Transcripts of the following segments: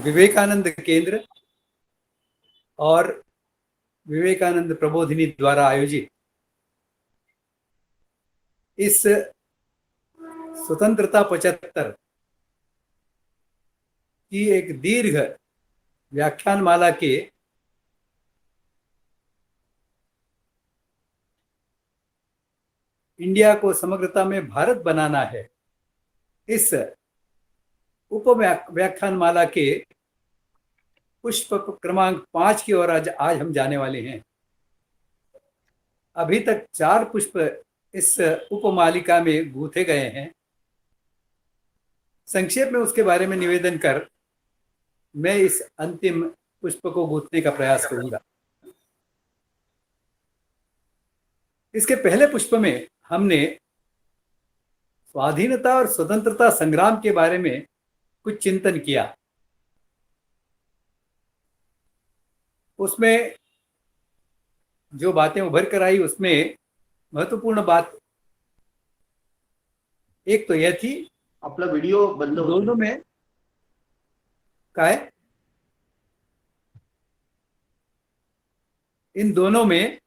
विवेकानंद केंद्र और विवेकानंद प्रबोधिनी द्वारा आयोजित इस स्वतंत्रता 75 की एक दीर्घ व्याख्यानमाला के इंडिया को समग्रता में भारत बनाना है, इस उप व्याख्यानमाला के पुष्प क्रमांक 5 की ओर आज हम जाने वाले हैं। अभी तक 4 पुष्प इस उपमालिका में गूंथे गए हैं। संक्षेप में उसके बारे में निवेदन कर मैं इस अंतिम पुष्प को गूंथने का प्रयास करूंगा। इसके पहले पुष्प में हमने स्वाधीनता और स्वतंत्रता संग्राम के बारे में कुछ चिंतन किया। उसमें जो बातें उभर कर आई उसमें महत्वपूर्ण बात एक तो यह थी, आपला वीडियो बंद हो दोनों में काय इन दोनों में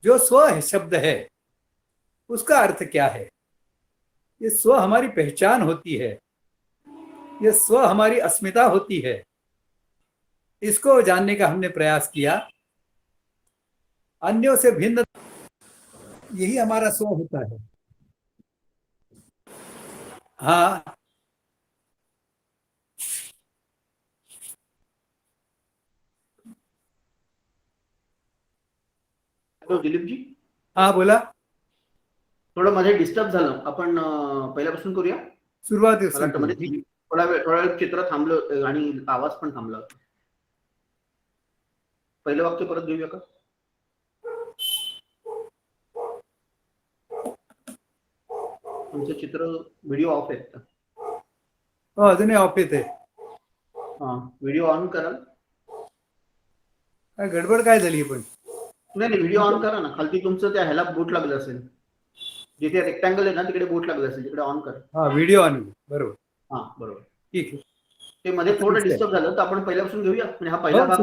जो स्व शब्द है उसका अर्थ क्या है। ये स्व हमारी पहचान होती है, ये स्व हमारी अस्मिता होती है। इसको जानने का हमने प्रयास किया। अन्यों से भिन्न यही हमारा स्व होता है। हाँ, हॅलो दिलीप जी, हाँ बोला। थोडं मध्ये डिस्टर्ब झालं, आपण पहिल्यापासून करूया। सुरुवातीपासून थोडा वेळ चित्र थांबलं आणि आवाज पण थांबला। पहिलं वाक्य परत घेऊया का? तुमचं चित्र व्हिडिओ ऑफ आहे का? अजूनही ऑफ येते। व्हिडिओ ऑन करा। गडबड काय झाली पण? नाही व्हिडिओ ऑन करा ना। खालती तुमचं त्या ह्याला बोट लागलं असेल, जिथे रेक्टँगल आहे ना तिकडे बोट लागलं असेल, तिकडे ऑन करा। हाँ, व्हिडिओ ऑन, बरोबर। हाँ बरोबर, ठीक आहे। ते मध्ये थोडं डिस्टर्ब झालं तर आपण पहिल्यापासून घेऊया। म्हणजे हा पहिला भाग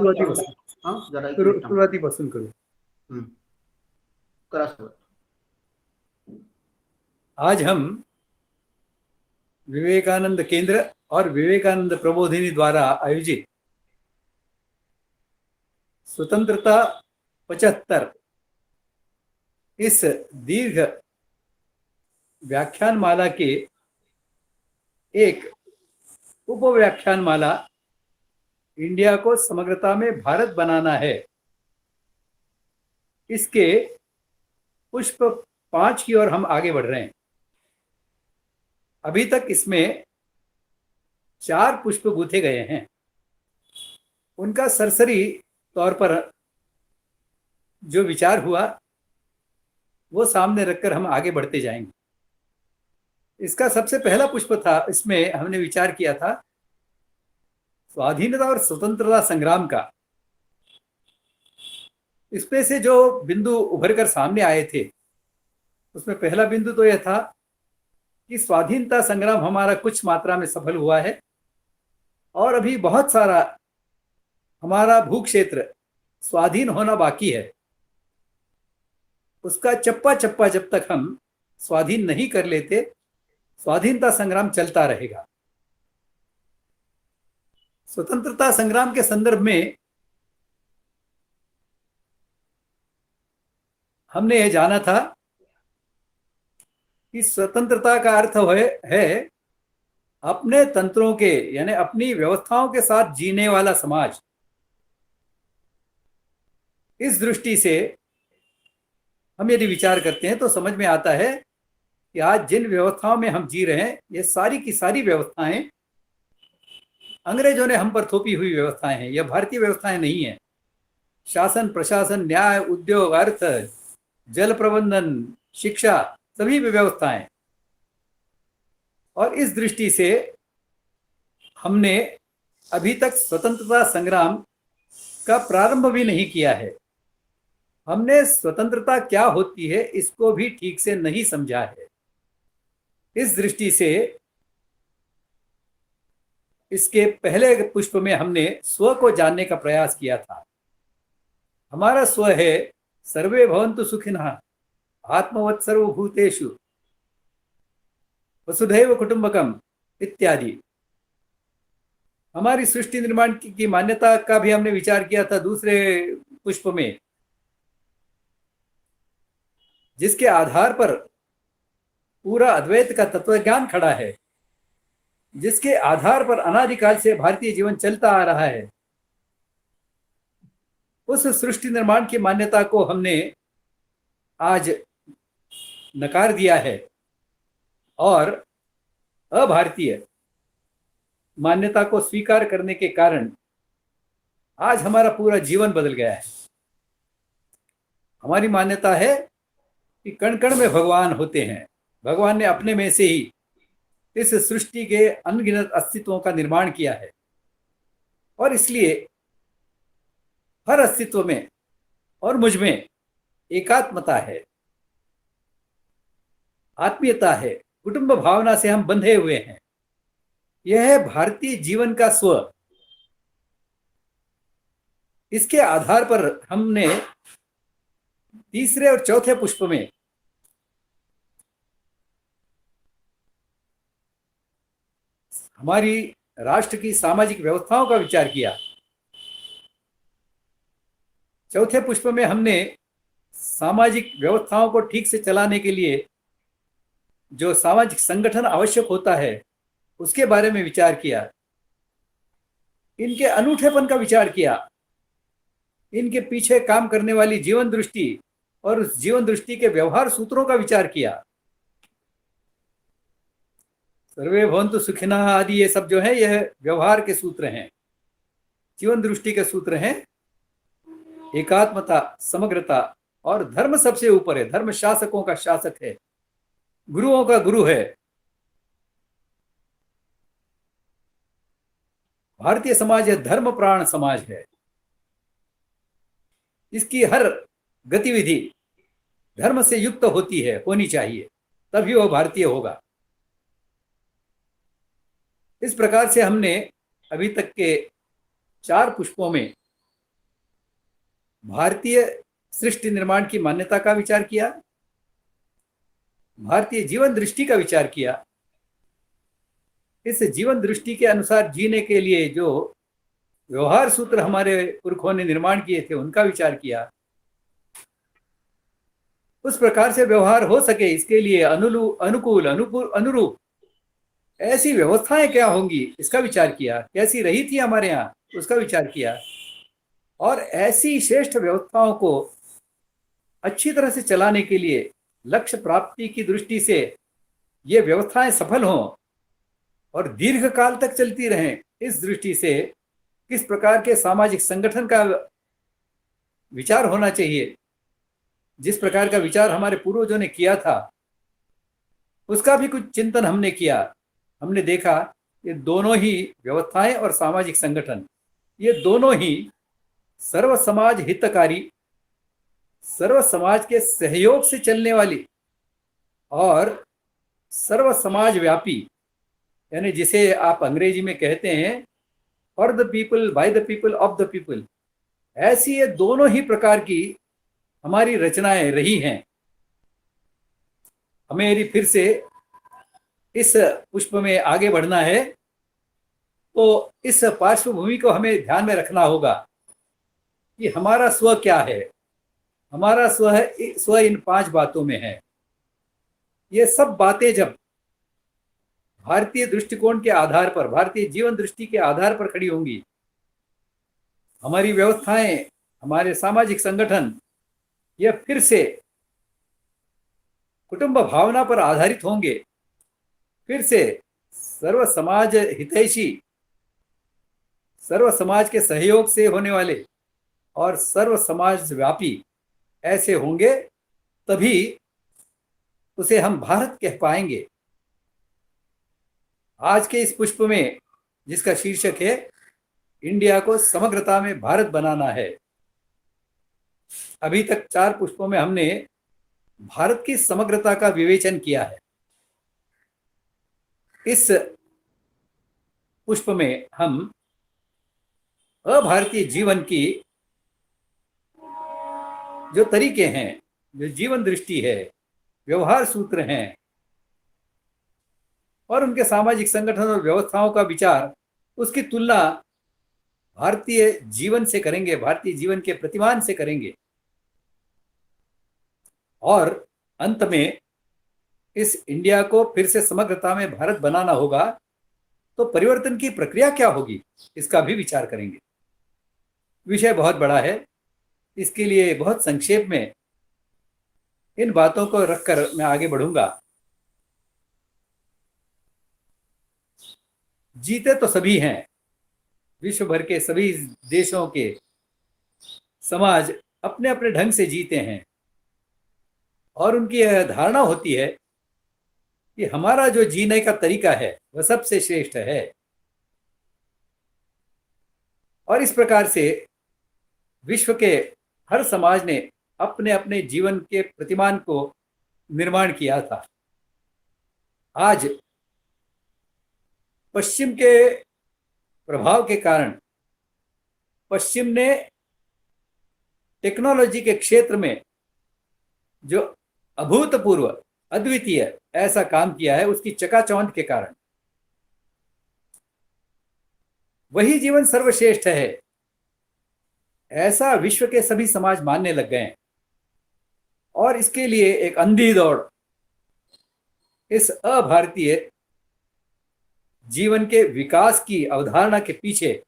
सुरुवातीपासून करू। करा सुरुवात। आज हम विवेकानंद केंद्र और विवेकानंद प्रबोधिनी द्वारा आयोजित स्वतंत्रता 75 इस दीर्घ व्याख्यानमाला के एक उप व्याख्यानमाला इंडिया को समग्रता में भारत बनाना है, इसके पुष्प 5 की ओर हम आगे बढ़ रहे हैं। अभी तक इसमें 4 पुष्प गूंथे गए हैं। उनका सरसरी तौर पर जो विचार हुआ वो सामने रखकर हम आगे बढ़ते जाएंगे। इसका सबसे पहला पुष्प था, इसमें हमने विचार किया था स्वाधीनता और स्वतंत्रता संग्राम का। इसमें से जो बिंदु उभर कर सामने आए थे उसमें पहला बिंदु तो यह था कि स्वाधीनता संग्राम हमारा कुछ मात्रा में सफल हुआ है और अभी बहुत सारा हमारा भूक्षेत्र स्वाधीन होना बाकी है। उसका चप्पा चप्पा जब तक हम स्वाधीन नहीं कर लेते, स्वाधीनता संग्राम चलता रहेगा। स्वतंत्रता संग्राम के संदर्भ में हमने यह जाना था कि स्वतंत्रता का अर्थ है अपने तंत्रों के यानी अपनी व्यवस्थाओं के साथ जीने वाला समाज। इस दृष्टि से हम यदि विचार करते हैं तो समझ में आता है कि आज जिन व्यवस्थाओं में हम जी रहे हैं ये सारी की सारी व्यवस्थाएं अंग्रेजों ने हम पर थोपी हुई व्यवस्थाएं हैं, यह भारतीय व्यवस्थाएं नहीं है। शासन, प्रशासन, न्याय, उद्योग, अर्थ, जल प्रबंधन, शिक्षा, सभी व्यवस्थाएं। और इस दृष्टि से हमने अभी तक स्वतंत्रता संग्राम का प्रारंभ भी नहीं किया है। हमने स्वतंत्रता क्या होती है इसको भी ठीक से नहीं समझा है। इस दृष्टि से इसके पहले पुष्प में हमने स्व को जानने का प्रयास किया था। हमारा स्व है सर्वे भवन्तु सुखिनः आत्मवत् सर्वभूतेषु वसुधैव कुटुंबकम इत्यादि। हमारी सृष्टि निर्माण की मान्यता का भी हमने विचार किया था दूसरे पुष्प में, जिसके आधार पर पूरा अद्वैत का तत्वज्ञान खड़ा है, जिसके आधार पर अनादिकाल से भारतीय जीवन चलता आ रहा है। उस सृष्टि निर्माण की मान्यता को हमने आज नकार दिया है और अभारतीय मान्यता को स्वीकार करने के कारण आज हमारा पूरा जीवन बदल गया है। हमारी मान्यता है कि कण कण में भगवान होते हैं। भगवान ने अपने में से ही इस सृष्टि के अनगिनत अस्तित्वों का निर्माण किया है और इसलिए हर अस्तित्व में और मुझ में एकात्मता है, आत्मीयता है, कुटुंब भावना से हम बंधे हुए हैं। यह है भारतीय जीवन का स्व। इसके आधार पर हमने तीसरे और चौथे पुष्प में हमारी राष्ट्र की सामाजिक व्यवस्थाओं का विचार किया। चौथे पुष्प में हमने सामाजिक व्यवस्थाओं को ठीक से चलाने के लिए जो सामाजिक संगठन आवश्यक होता है उसके बारे में विचार किया, इनके अनूठेपन का विचार किया, इनके पीछे काम करने वाली जीवन दृष्टि और उस जीवन दृष्टि के व्यवहार सूत्रों का विचार किया। सर्वे भवन्तु सुखिनः आदि ये सब जो है यह व्यवहार के सूत्र हैं, जीवन दृष्टि के सूत्र हैं। एकात्मता, समग्रता और धर्म सबसे ऊपर है। धर्म शासकों का शासक है, गुरुओं का गुरु है। भारतीय समाज धर्म प्राण समाज है। इसकी हर गतिविधि धर्म से युक्त होती है, होनी चाहिए, तभी वह भारतीय होगा। इस प्रकार से हमने अभी तक के 4 पुष्पों में भारतीय सृष्टि निर्माण की मान्यता का विचार किया, भारतीय जीवन दृष्टि का विचार किया, इस जीवन दृष्टि के अनुसार जीने के लिए जो व्यवहार सूत्र हमारे पुरखों ने निर्माण किए थे उनका विचार किया। उस प्रकार से व्यवहार हो सके इसके लिए अनुकूल अनुरूप ऐसी व्यवस्थाएं क्या होंगी इसका विचार किया, कैसी रही थी हमारे यहाँ उसका विचार किया और ऐसी श्रेष्ठ व्यवस्थाओं को अच्छी तरह से चलाने के लिए लक्ष्य प्राप्ति की दृष्टि से ये व्यवस्थाएं सफल हों और दीर्घ काल तक चलती रहें, इस दृष्टि से किस प्रकार के सामाजिक संगठन का विचार होना चाहिए, जिस प्रकार का विचार हमारे पूर्वजों ने किया था उसका भी कुछ चिंतन हमने किया। हमने देखा ये दोनों ही व्यवस्थाएं और सामाजिक संगठन ये दोनों ही सर्व समाज हितकारी, सर्व समाज के सहयोग से चलने वाली और सर्व समाज व्यापी, यानी जिसे आप अंग्रेजी में कहते हैं for the people, by the people, of the people, ऐसी ये दोनों ही प्रकार की हमारी रचनाएं रही हैं। हमें यदि फिर से इस पुष्प में आगे बढ़ना है तो इस पार्श्वभूमि को हमें ध्यान में रखना होगा कि हमारा स्व क्या है। हमारा स्व इन 5 बातों में है। ये सब बातें जब भारतीय दृष्टिकोण के आधार पर, भारतीय जीवन दृष्टि के आधार पर खड़ी होंगी, हमारी व्यवस्थाएं, हमारे सामाजिक संगठन ये फिर से कुटुंब भावना पर आधारित होंगे, फिर से सर्व समाज हितैषी, सर्व समाज के सहयोग से होने वाले और सर्व समाज व्यापी ऐसे होंगे, तभी उसे हम भारत कह पाएंगे। आज के इस पुष्प में जिसका शीर्षक है इंडिया को समग्रता में भारत बनाना है, अभी तक 4 पुष्पों में हमने भारत की समग्रता का विवेचन किया है। पुष्प में हम अभारतीय जीवन की जो तरीके हैं, जो जीवन दृष्टि है, व्यवहार सूत्र हैं और उनके सामाजिक संगठन और व्यवस्थाओं का विचार, उसकी तुलना भारतीय जीवन से करेंगे, भारतीय जीवन के प्रतिमान से करेंगे और अंत में इस इंडिया को फिर से समग्रता में भारत बनाना होगा तो परिवर्तन की प्रक्रिया क्या होगी, इसका भी विचार करेंगे। विषय बहुत बड़ा है, इसके लिए बहुत संक्षेप में इन बातों को रखकर मैं आगे बढ़ूंगा। जीते तो सभी हैं, विश्व भर के सभी देशों के समाज अपने अपने ढंग से जीते हैं और उनकी यह धारणा होती है कि हमारा जो जीने का तरीका है वह सबसे श्रेष्ठ है और इस प्रकार से विश्व के हर समाज ने अपने अपने जीवन के प्रतिमान को निर्माण किया था। आज पश्चिम के प्रभाव के कारण पश्चिम ने टेक्नोलॉजी के क्षेत्र में जो अभूतपूर्व अद्वितीय ऐसा काम किया है, उसकी चकाचौंध के कारण वही जीवन सर्वश्रेष्ठ है, ऐसा विश्व के सभी समाज मानने लग गए हैं और इसके लिए एक अंधी दौड़ इस अभारतीय जीवन के विकास की अवधारणा के पीछे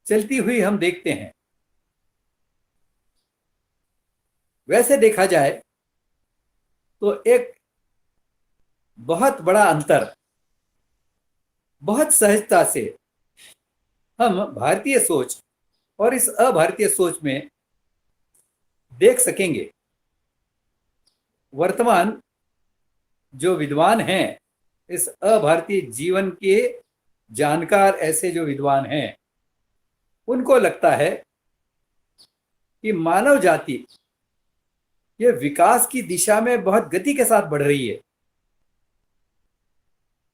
चलती हुई हम देखते हैं। वैसे देखा जाए तो एक बहुत बड़ा अंतर बहुत सहजता से हम भारतीय सोच और इस अभारतीय सोच में देख सकेंगे। वर्तमान जो विद्वान हैं, इस अभारतीय जीवन के जानकार ऐसे जो विद्वान हैं, उनको लगता है कि मानव जाति ये विकास की दिशा में बहुत गति के साथ बढ़ रही है।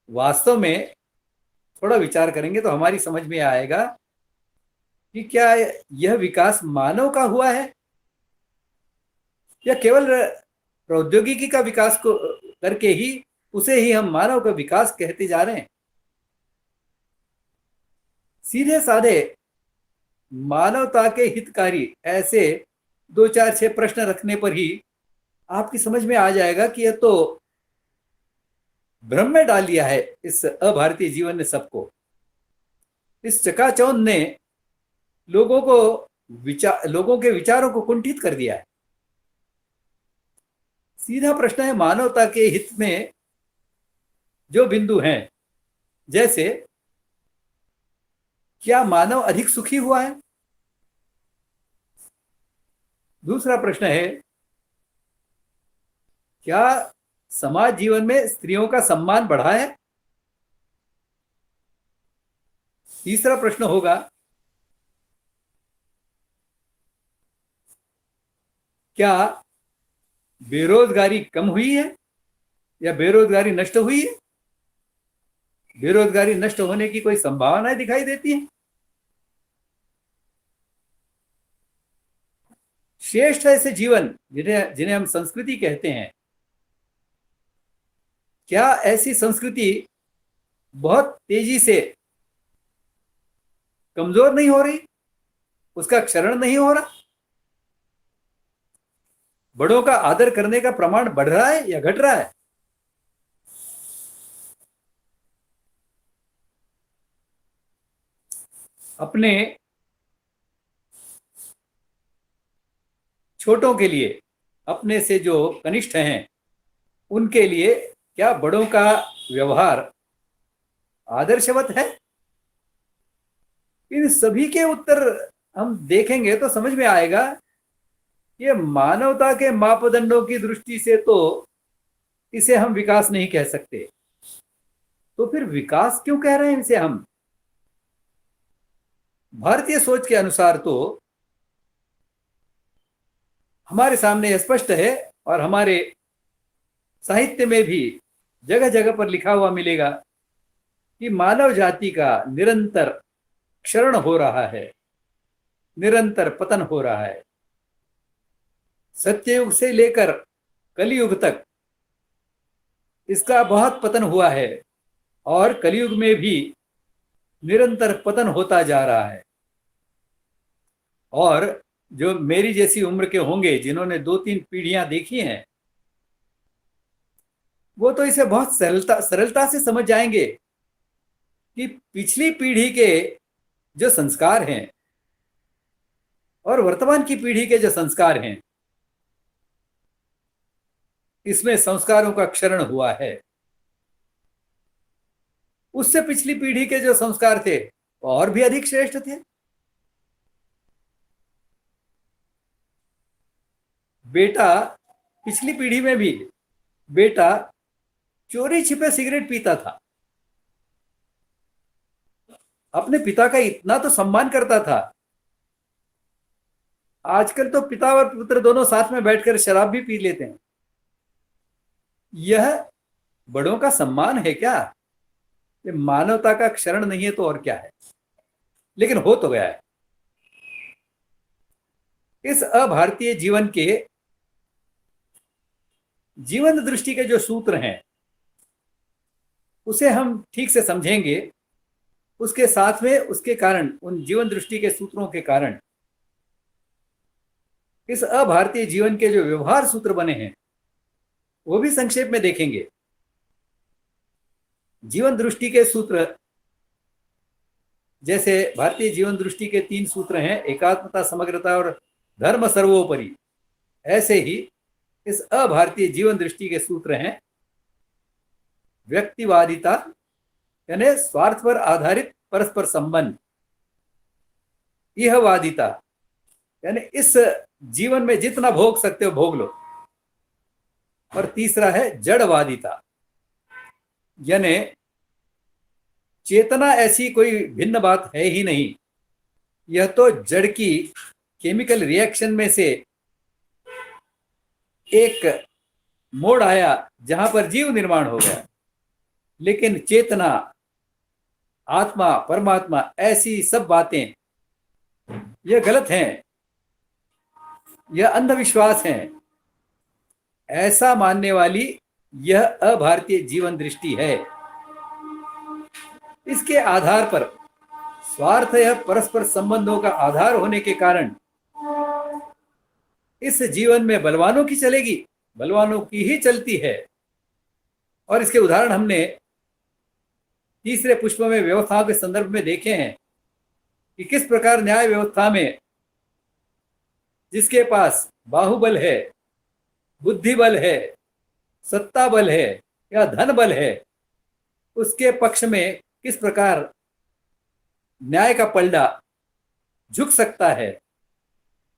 वास्तव में थोड़ा विचार करेंगे तो हमारी समझ में आएगा कि क्या यह विकास मानव का हुआ है या केवल प्रौद्योगिकी का विकास को करके ही उसे ही हम मानव का विकास कहते जा रहे हैं। सीधे साधे मानवता के हितकारी ऐसे 2-4-6 प्रश्न रखने पर ही आपकी समझ में आ जाएगा कि यह तो भ्रम में डाल दिया है इस अभारतीय जीवन ने सबको। इस चकाचौंध ने लोगों के विचारों को कुंठित कर दिया है। सीधा प्रश्न है मानवता के हित में जो बिंदु हैं, जैसे क्या मानव अधिक सुखी हुआ है? दूसरा प्रश्न है क्या समाज जीवन में स्त्रियों का सम्मान बढ़ा है? तीसरा प्रश्न होगा क्या बेरोजगारी कम हुई है या बेरोजगारी नष्ट हुई है? बेरोजगारी नष्ट होने की कोई संभावनाएं दिखाई देती है? श्रेष्ठ ऐसे जीवन जिन्हें हम संस्कृति कहते हैं, क्या ऐसी संस्कृति बहुत तेजी से कमजोर नहीं हो रही, उसका क्षरण नहीं हो रहा? बड़ों का आदर करने का प्रमाण बढ़ रहा है या घट रहा है? अपने छोटों के लिए, अपने से जो कनिष्ठ हैं उनके लिए क्या बड़ों का व्यवहार आदर्शवत है? इन सभी के उत्तर हम देखेंगे तो समझ में आएगा ये मानवता के मापदंडों की दृष्टि से तो इसे हम विकास नहीं कह सकते, तो फिर विकास क्यों कह रहे हैं इसे हम? भारतीय सोच के अनुसार तो हमारे सामने स्पष्ट है और हमारे साहित्य में भी जगह जगह पर लिखा हुआ मिलेगा कि मानव जाति का निरंतर क्षरण हो रहा है, निरंतर पतन हो रहा है। सत्ययुग से लेकर कलयुग तक इसका बहुत पतन हुआ है और कलयुग में भी निरंतर पतन होता जा रहा है। और जो मेरी जैसी उम्र के होंगे, जिन्होंने 2-3 पीढ़ियां देखी हैं, वो तो इसे बहुत सरलता से समझ जाएंगे कि पिछली पीढ़ी के जो संस्कार हैं और वर्तमान की पीढ़ी के जो संस्कार हैं, इसमें संस्कारों का क्षरण हुआ है। उससे पिछली पीढ़ी के जो संस्कार थे और भी अधिक श्रेष्ठ थे। बेटा, पिछली पीढ़ी में भी बेटा चोरी छिपे सिगरेट पीता था, अपने पिता का इतना तो सम्मान करता था। आजकल तो पिता और पुत्र दोनों साथ में बैठकर शराब भी पी लेते हैं। यह बड़ों का सम्मान है क्या? ये मानवता का क्षरण नहीं है तो और क्या है? लेकिन हो तो गया है। इस अभारतीय जीवन के जीवन दृष्टि के जो सूत्र हैं, उसे हम ठीक से समझेंगे। उसके साथ में उसके कारण, उन जीवन दृष्टि के सूत्रों के कारण, इस अभारतीय जीवन के जो व्यवहार सूत्र बने हैं, वो भी संक्षेप में देखेंगे। जीवन दृष्टि के सूत्र, जैसे भारतीय जीवन दृष्टि के 3 सूत्र हैं, एकात्मता, समग्रता और धर्म सर्वोपरि, ऐसे ही इस अभारतीय जीवन दृष्टि के सूत्र हैं व्यक्तिवादिता, यानी स्वार्थ पर आधारित परस्पर संबंध, इहवादिता, यानी इस जीवन में जितना भोग सकते हो भोग लो, और तीसरा है जड़वादिता, यानी चेतना ऐसी कोई भिन्न बात है ही नहीं, यह तो जड़ की केमिकल रिएक्शन में से एक मोड़ आया जहां पर जीव निर्माण हो गया। लेकिन चेतना, आत्मा, परमात्मा, ऐसी सब बातें यह गलत हैं, यह अंधविश्वास हैं, ऐसा मानने वाली यह अभारतीय जीवन दृष्टि है। इसके आधार पर स्वार्थ या परस्पर संबंधों का आधार होने के कारण इस जीवन में बलवानों की चलेगी, बलवानों की ही चलती है। और इसके उदाहरण हमने तीसरे पुष्प में व्यवस्थाओं के संदर्भ में देखे हैं कि किस प्रकार न्याय व्यवस्था में जिसके पास बाहुबल है, बुद्धि बल है, सत्ता बल है या धन बल है, उसके पक्ष में किस प्रकार न्याय का पलड़ा झुक सकता है,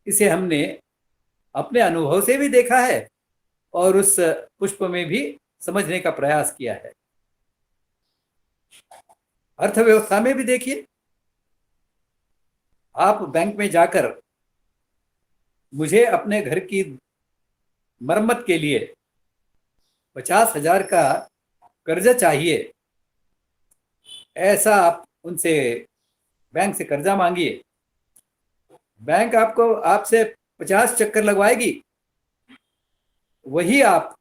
इसे हमने अपने अनुभव से भी देखा है और उस पुष्प में भी समझने का प्रयास किया है। अर्थव्यवस्था में भी देखिए, आप बैंक में जाकर मुझे अपने घर की मरम्मत के लिए 50,000 का कर्जा चाहिए, ऐसा आप उनसे बैंक से कर्जा मांगिए, बैंक आपको आपसे 50 चक्कर लगवाएगी। वही आप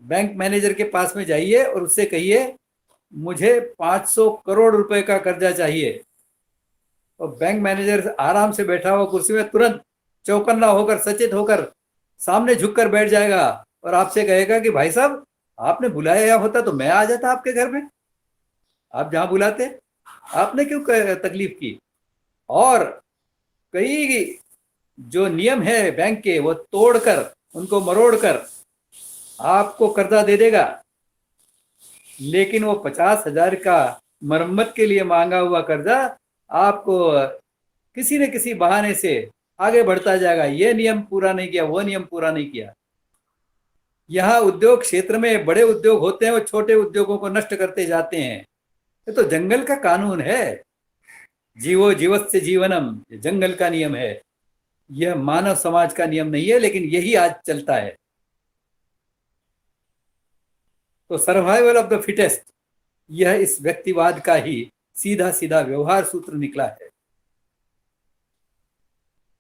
बैंक मैनेजर के पास में जाइए और उससे कहिए मुझे 500 करोड़ रुपए का कर्जा चाहिए, और बैंक मैनेजर आराम से बैठा हुआ कुर्सी में तुरंत चौकन्ना होकर, सचेत होकर सामने झुककर बैठ जाएगा और आपसे कहेगा कि भाई साहब, आपने बुलाया होता तो मैं आ जाता आपके घर में, आप जहां बुलाते, आपने क्यों तकलीफ की। और कई जो नियम है बैंक के, वो तोड़कर, उनको मरोड़कर आपको कर्जा दे देगा। लेकिन वो 50,000 का मरम्मत के लिए मांगा हुआ कर्जा आपको किसी न किसी बहाने से आगे बढ़ता जाएगा। ये नियम पूरा नहीं किया, वो नियम पूरा नहीं किया। यहाँ उद्योग क्षेत्र में बड़े उद्योग होते हैं, वो छोटे उद्योगों को नष्ट करते जाते हैं। ये तो जंगल का कानून है, जीवो जीवस्य जीवनम, जंगल का नियम है। यह मानव समाज का नियम नहीं है, लेकिन यही आज चलता है। तो सर्वाइवल ऑफ द फिटेस्ट, यह इस व्यक्तिवाद का ही सीधा सीधा व्यवहार सूत्र निकला है।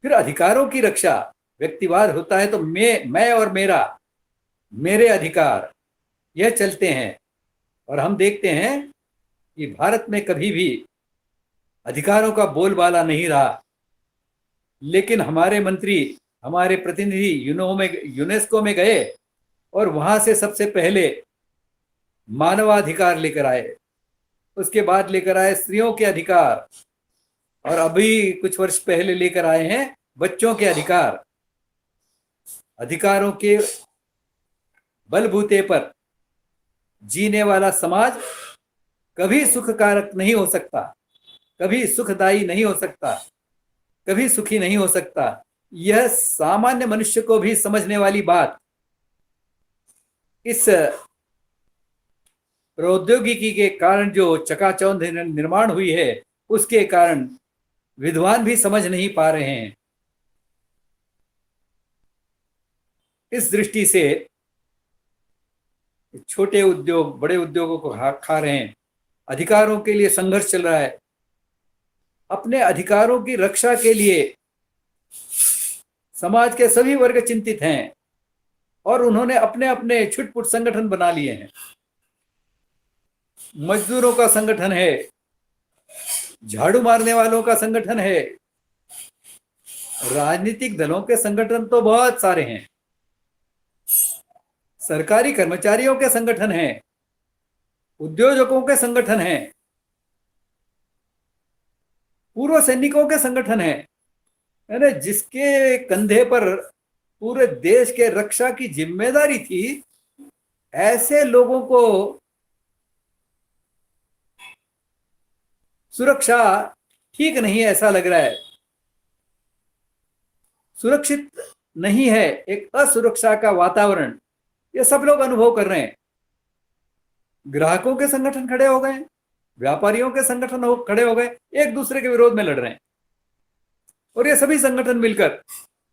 फिर अधिकारों की रक्षा, व्यक्तिवाद होता है तो मैं और मेरा, मेरे अधिकार, यह चलते हैं। और हम देखते हैं कि भारत में कभी भी अधिकारों का बोलबाला नहीं रहा, लेकिन हमारे मंत्री, हमारे प्रतिनिधि यूनेस्को में गए और वहां से सबसे पहले मानवाधिकार लेकर आए, उसके बाद लेकर आए स्त्रियों के अधिकार, और अभी कुछ वर्ष पहले लेकर आए हैं बच्चों के अधिकार। अधिकारों के बलबूते पर जीने वाला समाज कभी सुखकारक नहीं हो सकता, कभी सुखदायी नहीं हो सकता, कभी सुखी नहीं हो सकता। यह सामान्य मनुष्य को भी समझने वाली बात इस प्रौद्योगिकी के कारण जो चकाचौंध निर्माण हुई है, उसके कारण विद्वान भी समझ नहीं पा रहे हैं। इस दृष्टि से छोटे उद्योग बड़े उद्योगों को खा रहे हैं। अधिकारों के लिए संघर्ष चल रहा है। अपने अधिकारों की रक्षा के लिए समाज के सभी वर्ग चिंतित हैं और उन्होंने अपने अपने छुटपुट संगठन बना लिए हैं। मजदूरों का संगठन है, झाड़ू मारने वालों का संगठन है, राजनीतिक दलों के संगठन तो बहुत सारे हैं, सरकारी कर्मचारियों के संगठन हैं, उद्योजकों के संगठन हैं, पूर्व सैनिकों के संगठन हैं, यानी जिसके कंधे पर पूरे देश के रक्षा की जिम्मेदारी थी, ऐसे लोगों को सुरक्षा ठीक नहीं है, ऐसा लग रहा है, सुरक्षित नहीं है, एक असुरक्षा का वातावरण ये सब लोग अनुभव कर रहे हैं। ग्राहकों के संगठन खड़े हो गए, व्यापारियों के संगठन खड़े हो गए, एक दूसरे के विरोध में लड़ रहे हैं। और ये सभी संगठन मिलकर,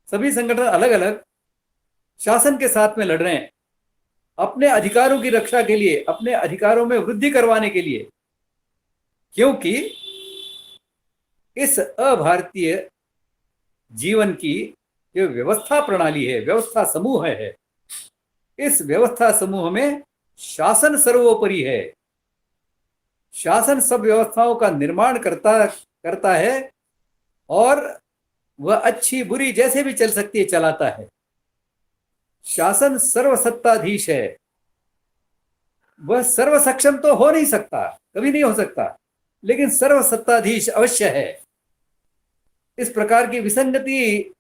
सभी संगठन अलग अलग शासन के साथ में लड़ रहे हैं अपने अधिकारों की रक्षा के लिए, अपने अधिकारों में वृद्धि करवाने के लिए। क्योंकि इस अभारतीय जीवन की जो व्यवस्था प्रणाली है, व्यवस्था समूह है, इस व्यवस्था समूह में शासन सर्वोपरि है। शासन सब व्यवस्थाओं का निर्माण करता है और वह अच्छी बुरी जैसे भी चल सकती है चलाता है। शासन सर्वसत्ताधीश है, वह सर्व सक्षम तो हो नहीं सकता, कभी नहीं हो सकता, लेकिन सर्वसत्ताधीश अवश्य है। इस प्रकार की विसंगति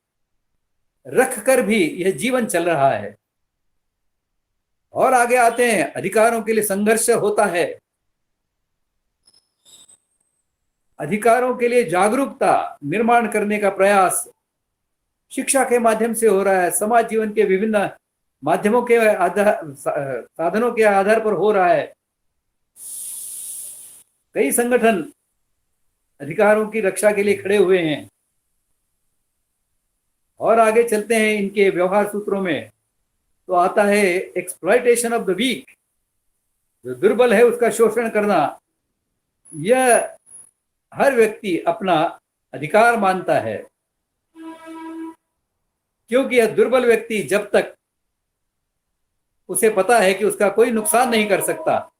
रख कर भी यह जीवन चल रहा है। और आगे आते हैं, अधिकारों के लिए संघर्ष होता है, अधिकारों के लिए जागरूकता निर्माण करने का प्रयास शिक्षा के माध्यम से हो रहा है, समाज जीवन के विभिन्न माध्यमों के साधनों के आधार पर हो रहा है। कई संगठन अधिकारों की रक्षा के लिए खड़े हुए हैं। और आगे चलते हैं इनके व्यवहार सूत्रों में, तो आता है एक्सप्लॉयटेशन ऑफ द वीक, जो दुर्बल है उसका शोषण करना। यह हर व्यक्ति अपना अधिकार मानता है, क्योंकि यह दुर्बल व्यक्ति जब तक उसे पता है कि उसका कोई नुकसान नहीं कर सकता,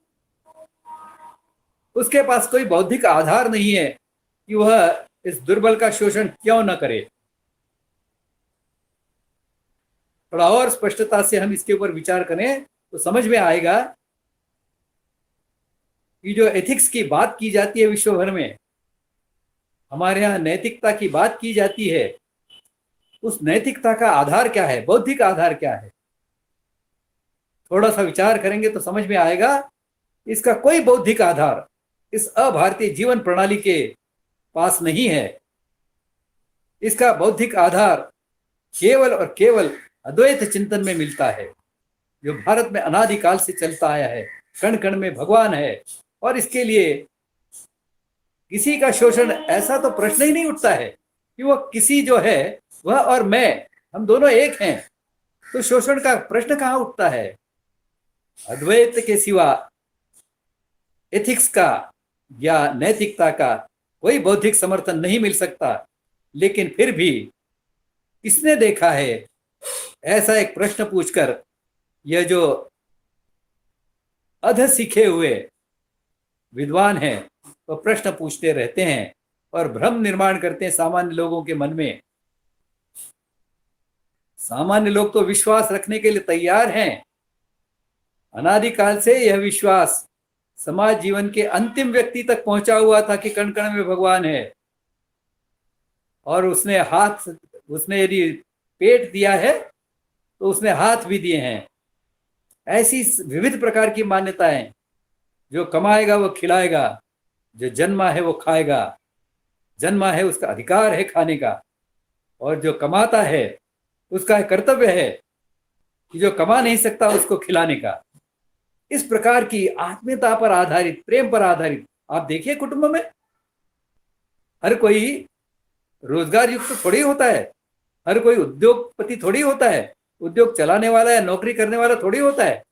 उसके पास कोई बौद्धिक आधार नहीं है कि वह इस दुर्बल का शोषण क्यों न करे। थोड़ा और स्पष्टता से हम इसके ऊपर विचार करें तो समझ में आएगा कि जो एथिक्स की बात की जाती है विश्व भर में, हमारे यहाँ नैतिकता की बात की जाती है, उस नैतिकता का आधार क्या है, बौद्धिक आधार क्या है। थोड़ा सा विचार करेंगे तो समझ में आएगा इसका कोई बौद्धिक आधार इस अभारतीय जीवन प्रणाली के पास नहीं है। इसका बौद्धिक आधार केवल और केवल अद्वैत चिंतन में मिलता है, जो भारत में अनादिकाल से चलता आया है। कण कण में भगवान है, और इसके लिए किसी का शोषण, ऐसा तो प्रश्न ही नहीं उठता है कि वह किसी जो है वह और मैं, हम दोनों एक हैं, तो शोषण का प्रश्न कहाँ उठता है। अद्वैत के सिवा एथिक्स का या नैतिकता का कोई बौद्धिक समर्थन नहीं मिल सकता, लेकिन फिर भी किसने देखा है, ऐसा एक प्रश्न पूछकर यह जो अध सीखे हुए विद्वान हैं वो प्रश्न पूछते रहते हैं और भ्रम निर्माण करते हैं सामान्य लोगों के मन में। सामान्य लोग तो विश्वास रखने के लिए तैयार हैं। अनादिकाल से यह विश्वास समाज जीवन के अंतिम व्यक्ति तक पहुंचा हुआ था कि कण कण में भगवान है, और उसने यदि पेट दिया है तो उसने हाथ भी दिए हैं। ऐसी विविध प्रकार की मान्यताएं, जो कमाएगा वो खिलाएगा, जो जन्मा है वो खाएगा, जन्मा है उसका अधिकार है खाने का, और जो कमाता है उसका कर्तव्य है कि जो कमा नहीं सकता उसको खिलाने का। इस प्रकार की आत्मीयता पर आधारित, प्रेम पर आधारित, आप देखिए कुटुंब में हर कोई रोजगार युक्त थोड़ी होता है, हर कोई उद्योगपति थोड़ी होता है, उद्योग चलाने वाला या नौकरी करने वाला थोड़ी होता है।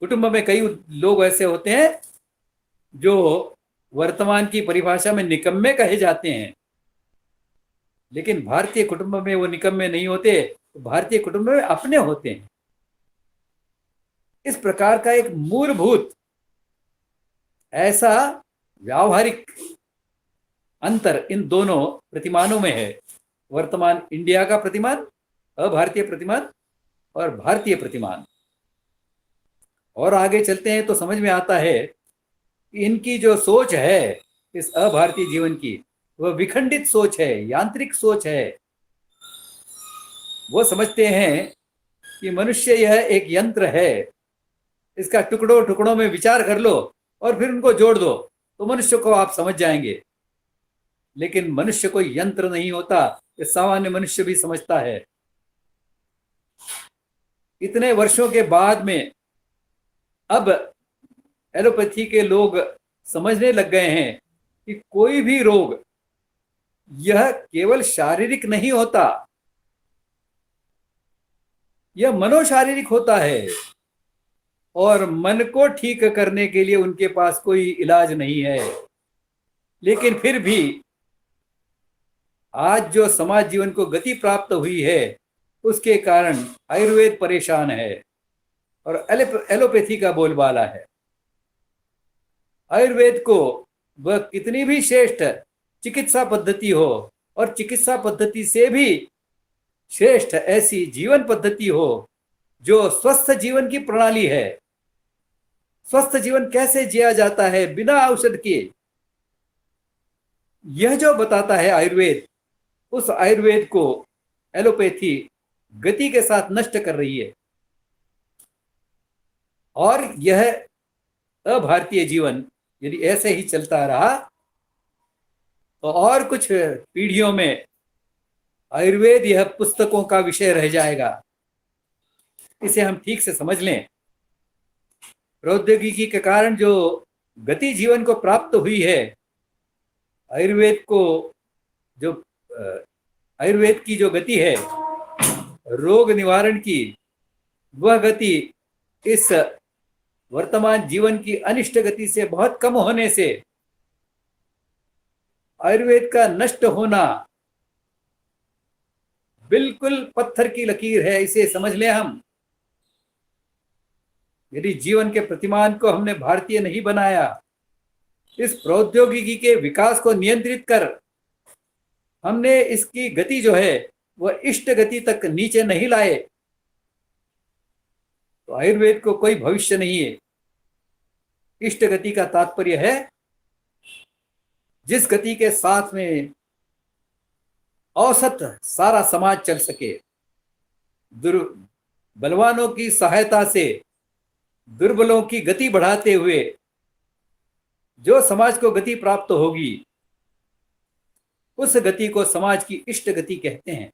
कुटुंब में कई लोग ऐसे होते हैं जो वर्तमान की परिभाषा में निकम्मे कहे जाते हैं, लेकिन भारतीय कुटुंब में वो निकम्मे नहीं होते, भारतीय कुटुंब में अपने होते हैं। इस प्रकार का एक मूलभूत ऐसा व्यावहारिक अंतर इन दोनों प्रतिमानों में है। वर्तमान इंडिया का प्रतिमान, अभारतीय प्रतिमान और भारतीय प्रतिमान। और आगे चलते हैं तो समझ में आता है कि इनकी जो सोच है इस अभारतीय जीवन की, वह विखंडित सोच है, यांत्रिक सोच है। वो समझते हैं कि मनुष्य यह एक यंत्र है, इसका टुकड़ों टुकड़ों में विचार कर लो और फिर उनको जोड़ दो तो मनुष्य को आप समझ जाएंगे। लेकिन मनुष्य कोई यंत्र नहीं होता, ये सामान्य मनुष्य भी समझता है। इतने वर्षों के बाद में अब एलोपैथी के लोग समझने लग गए हैं कि कोई भी रोग यह केवल शारीरिक नहीं होता, यह मनोशारीरिक होता है, और मन को ठीक करने के लिए उनके पास कोई इलाज नहीं है। लेकिन फिर भी आज जो समाज जीवन को गति प्राप्त हुई है उसके कारण आयुर्वेद परेशान है और एलोपैथी का बोलबाला है। आयुर्वेद को वह कितनी भी श्रेष्ठ चिकित्सा पद्धति हो, और चिकित्सा पद्धति से भी श्रेष्ठ ऐसी जीवन पद्धति हो जो स्वस्थ जीवन की प्रणाली है। स्वस्थ जीवन कैसे जिया जाता है बिना औषध के, यह जो बताता है आयुर्वेद, उस आयुर्वेद को एलोपैथी गति के साथ नष्ट कर रही है। और यह अभारतीय जीवन यदि ऐसे ही चलता रहा तो और कुछ पीढ़ियों में आयुर्वेद यह पुस्तकों का विषय रह जाएगा। इसे हम ठीक से समझ लें। प्रौद्योगिकी के कारण जो गति जीवन को प्राप्त हुई है, आयुर्वेद की जो गति है रोग निवारण की, वह गति इस वर्तमान जीवन की अनिष्ट गति से बहुत कम होने से आयुर्वेद का नष्ट होना बिल्कुल पत्थर की लकीर है, इसे समझ लें हम। यदि जीवन के प्रतिमान को हमने भारतीय नहीं बनाया, इस प्रौद्योगिकी के विकास को नियंत्रित कर हमने इसकी गति जो है वह इष्ट गति तक नीचे नहीं लाए, तो आयुर्वेद को कोई भविष्य नहीं है। इष्ट गति का तात्पर्य है जिस गति के साथ में औसत सारा समाज चल सके। बलवानों की सहायता से दुर्बलों की गति बढ़ाते हुए जो समाज को गति प्राप्त होगी, उस गति को समाज की इष्ट गति कहते हैं।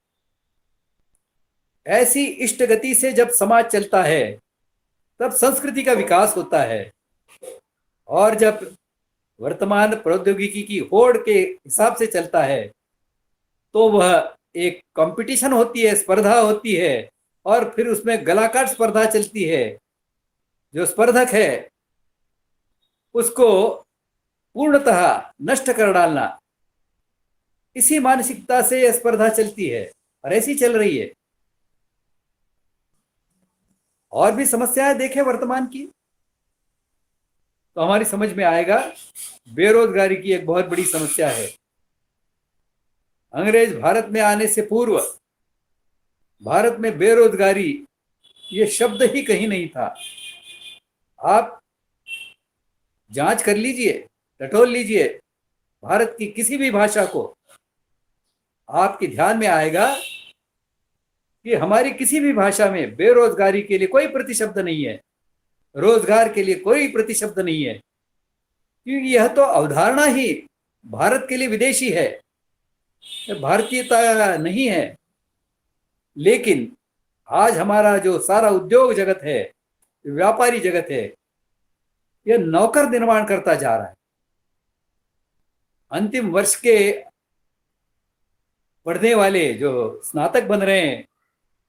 ऐसी इष्ट गति से जब समाज चलता है तब संस्कृति का विकास होता है। और जब वर्तमान प्रौद्योगिकी की होड़ के हिसाब से चलता है तो वह एक कंपटीशन होती है, स्पर्धा होती है, और फिर उसमें गलाकाट स्पर्धा चलती है। जो स्पर्धक है उसको पूर्णतः नष्ट कर डालना, इसी मानसिकता से यह स्पर्धा चलती है और ऐसी चल रही है। और भी समस्याएं देखें वर्तमान की तो हमारी समझ में आएगा। बेरोजगारी की एक बहुत बड़ी समस्या है। अंग्रेज भारत में आने से पूर्व भारत में बेरोजगारी ये शब्द ही कहीं नहीं था। आप जांच कर लीजिए, टटोल लीजिए भारत की किसी भी भाषा को, आपके ध्यान में आएगा कि हमारी किसी भी भाषा में बेरोजगारी के लिए कोई प्रतिशब्द नहीं है, रोजगार के लिए कोई प्रतिशब्द नहीं है, क्योंकि यह तो अवधारणा ही भारत के लिए विदेशी है, भारतीयता नहीं है। लेकिन आज हमारा जो सारा उद्योग जगत है, व्यापारी जगत है, यह नौकर निर्माण करता जा रहा है। अंतिम वर्ष के पढ़ने वाले जो स्नातक बन रहे हैं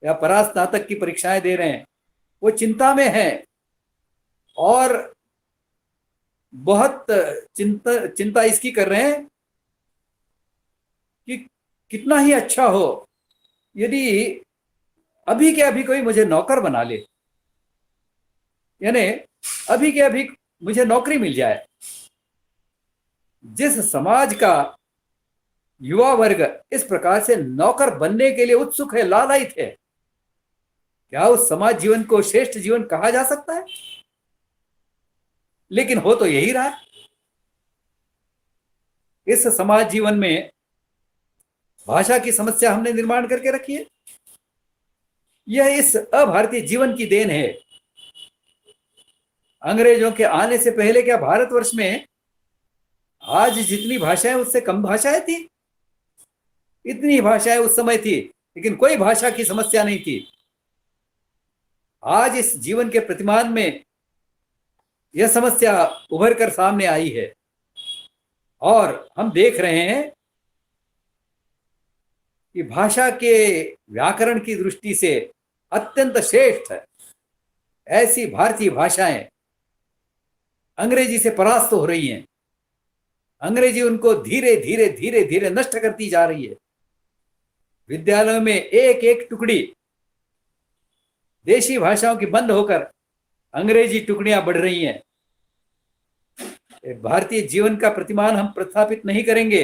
या परास्नातक की परीक्षाएं दे रहे हैं, वो चिंता में हैं और बहुत चिंता इसकी कर रहे हैं कि कितना ही अच्छा हो यदि अभी के अभी कोई मुझे नौकर बना ले, यानी अभी के अभी मुझे नौकरी मिल जाए। जिस समाज का युवा वर्ग इस प्रकार से नौकर बनने के लिए उत्सुक है, लालायित है, क्या उस समाज जीवन को श्रेष्ठ जीवन कहा जा सकता है? लेकिन हो तो यही रहा है। इस समाज जीवन में भाषा की समस्या हमने निर्माण करके रखी है। यह इस अभारतीय जीवन की देन है। अंग्रेजों के आने से पहले क्या भारतवर्ष में आज जितनी भाषाएं उससे कम भाषाएं थी? इतनी भाषाएं उस समय थी, लेकिन कोई भाषा की समस्या नहीं थी। आज इस जीवन के प्रतिमान में यह समस्या उभर कर सामने आई है और हम देख रहे हैं कि भाषा के व्याकरण की दृष्टि से अत्यंत श्रेष्ठ ऐसी भारतीय भाषाएं अंग्रेजी से परास्त हो रही हैं। अंग्रेजी उनको धीरे धीरे धीरे धीरे नष्ट करती जा रही है। विद्यालयों में एक एक टुकड़ी देशी भाषाओं की बंद होकर अंग्रेजी टुकड़ियां बढ़ रही हैं। भारतीय जीवन का प्रतिमान हम प्रस्थापित नहीं करेंगे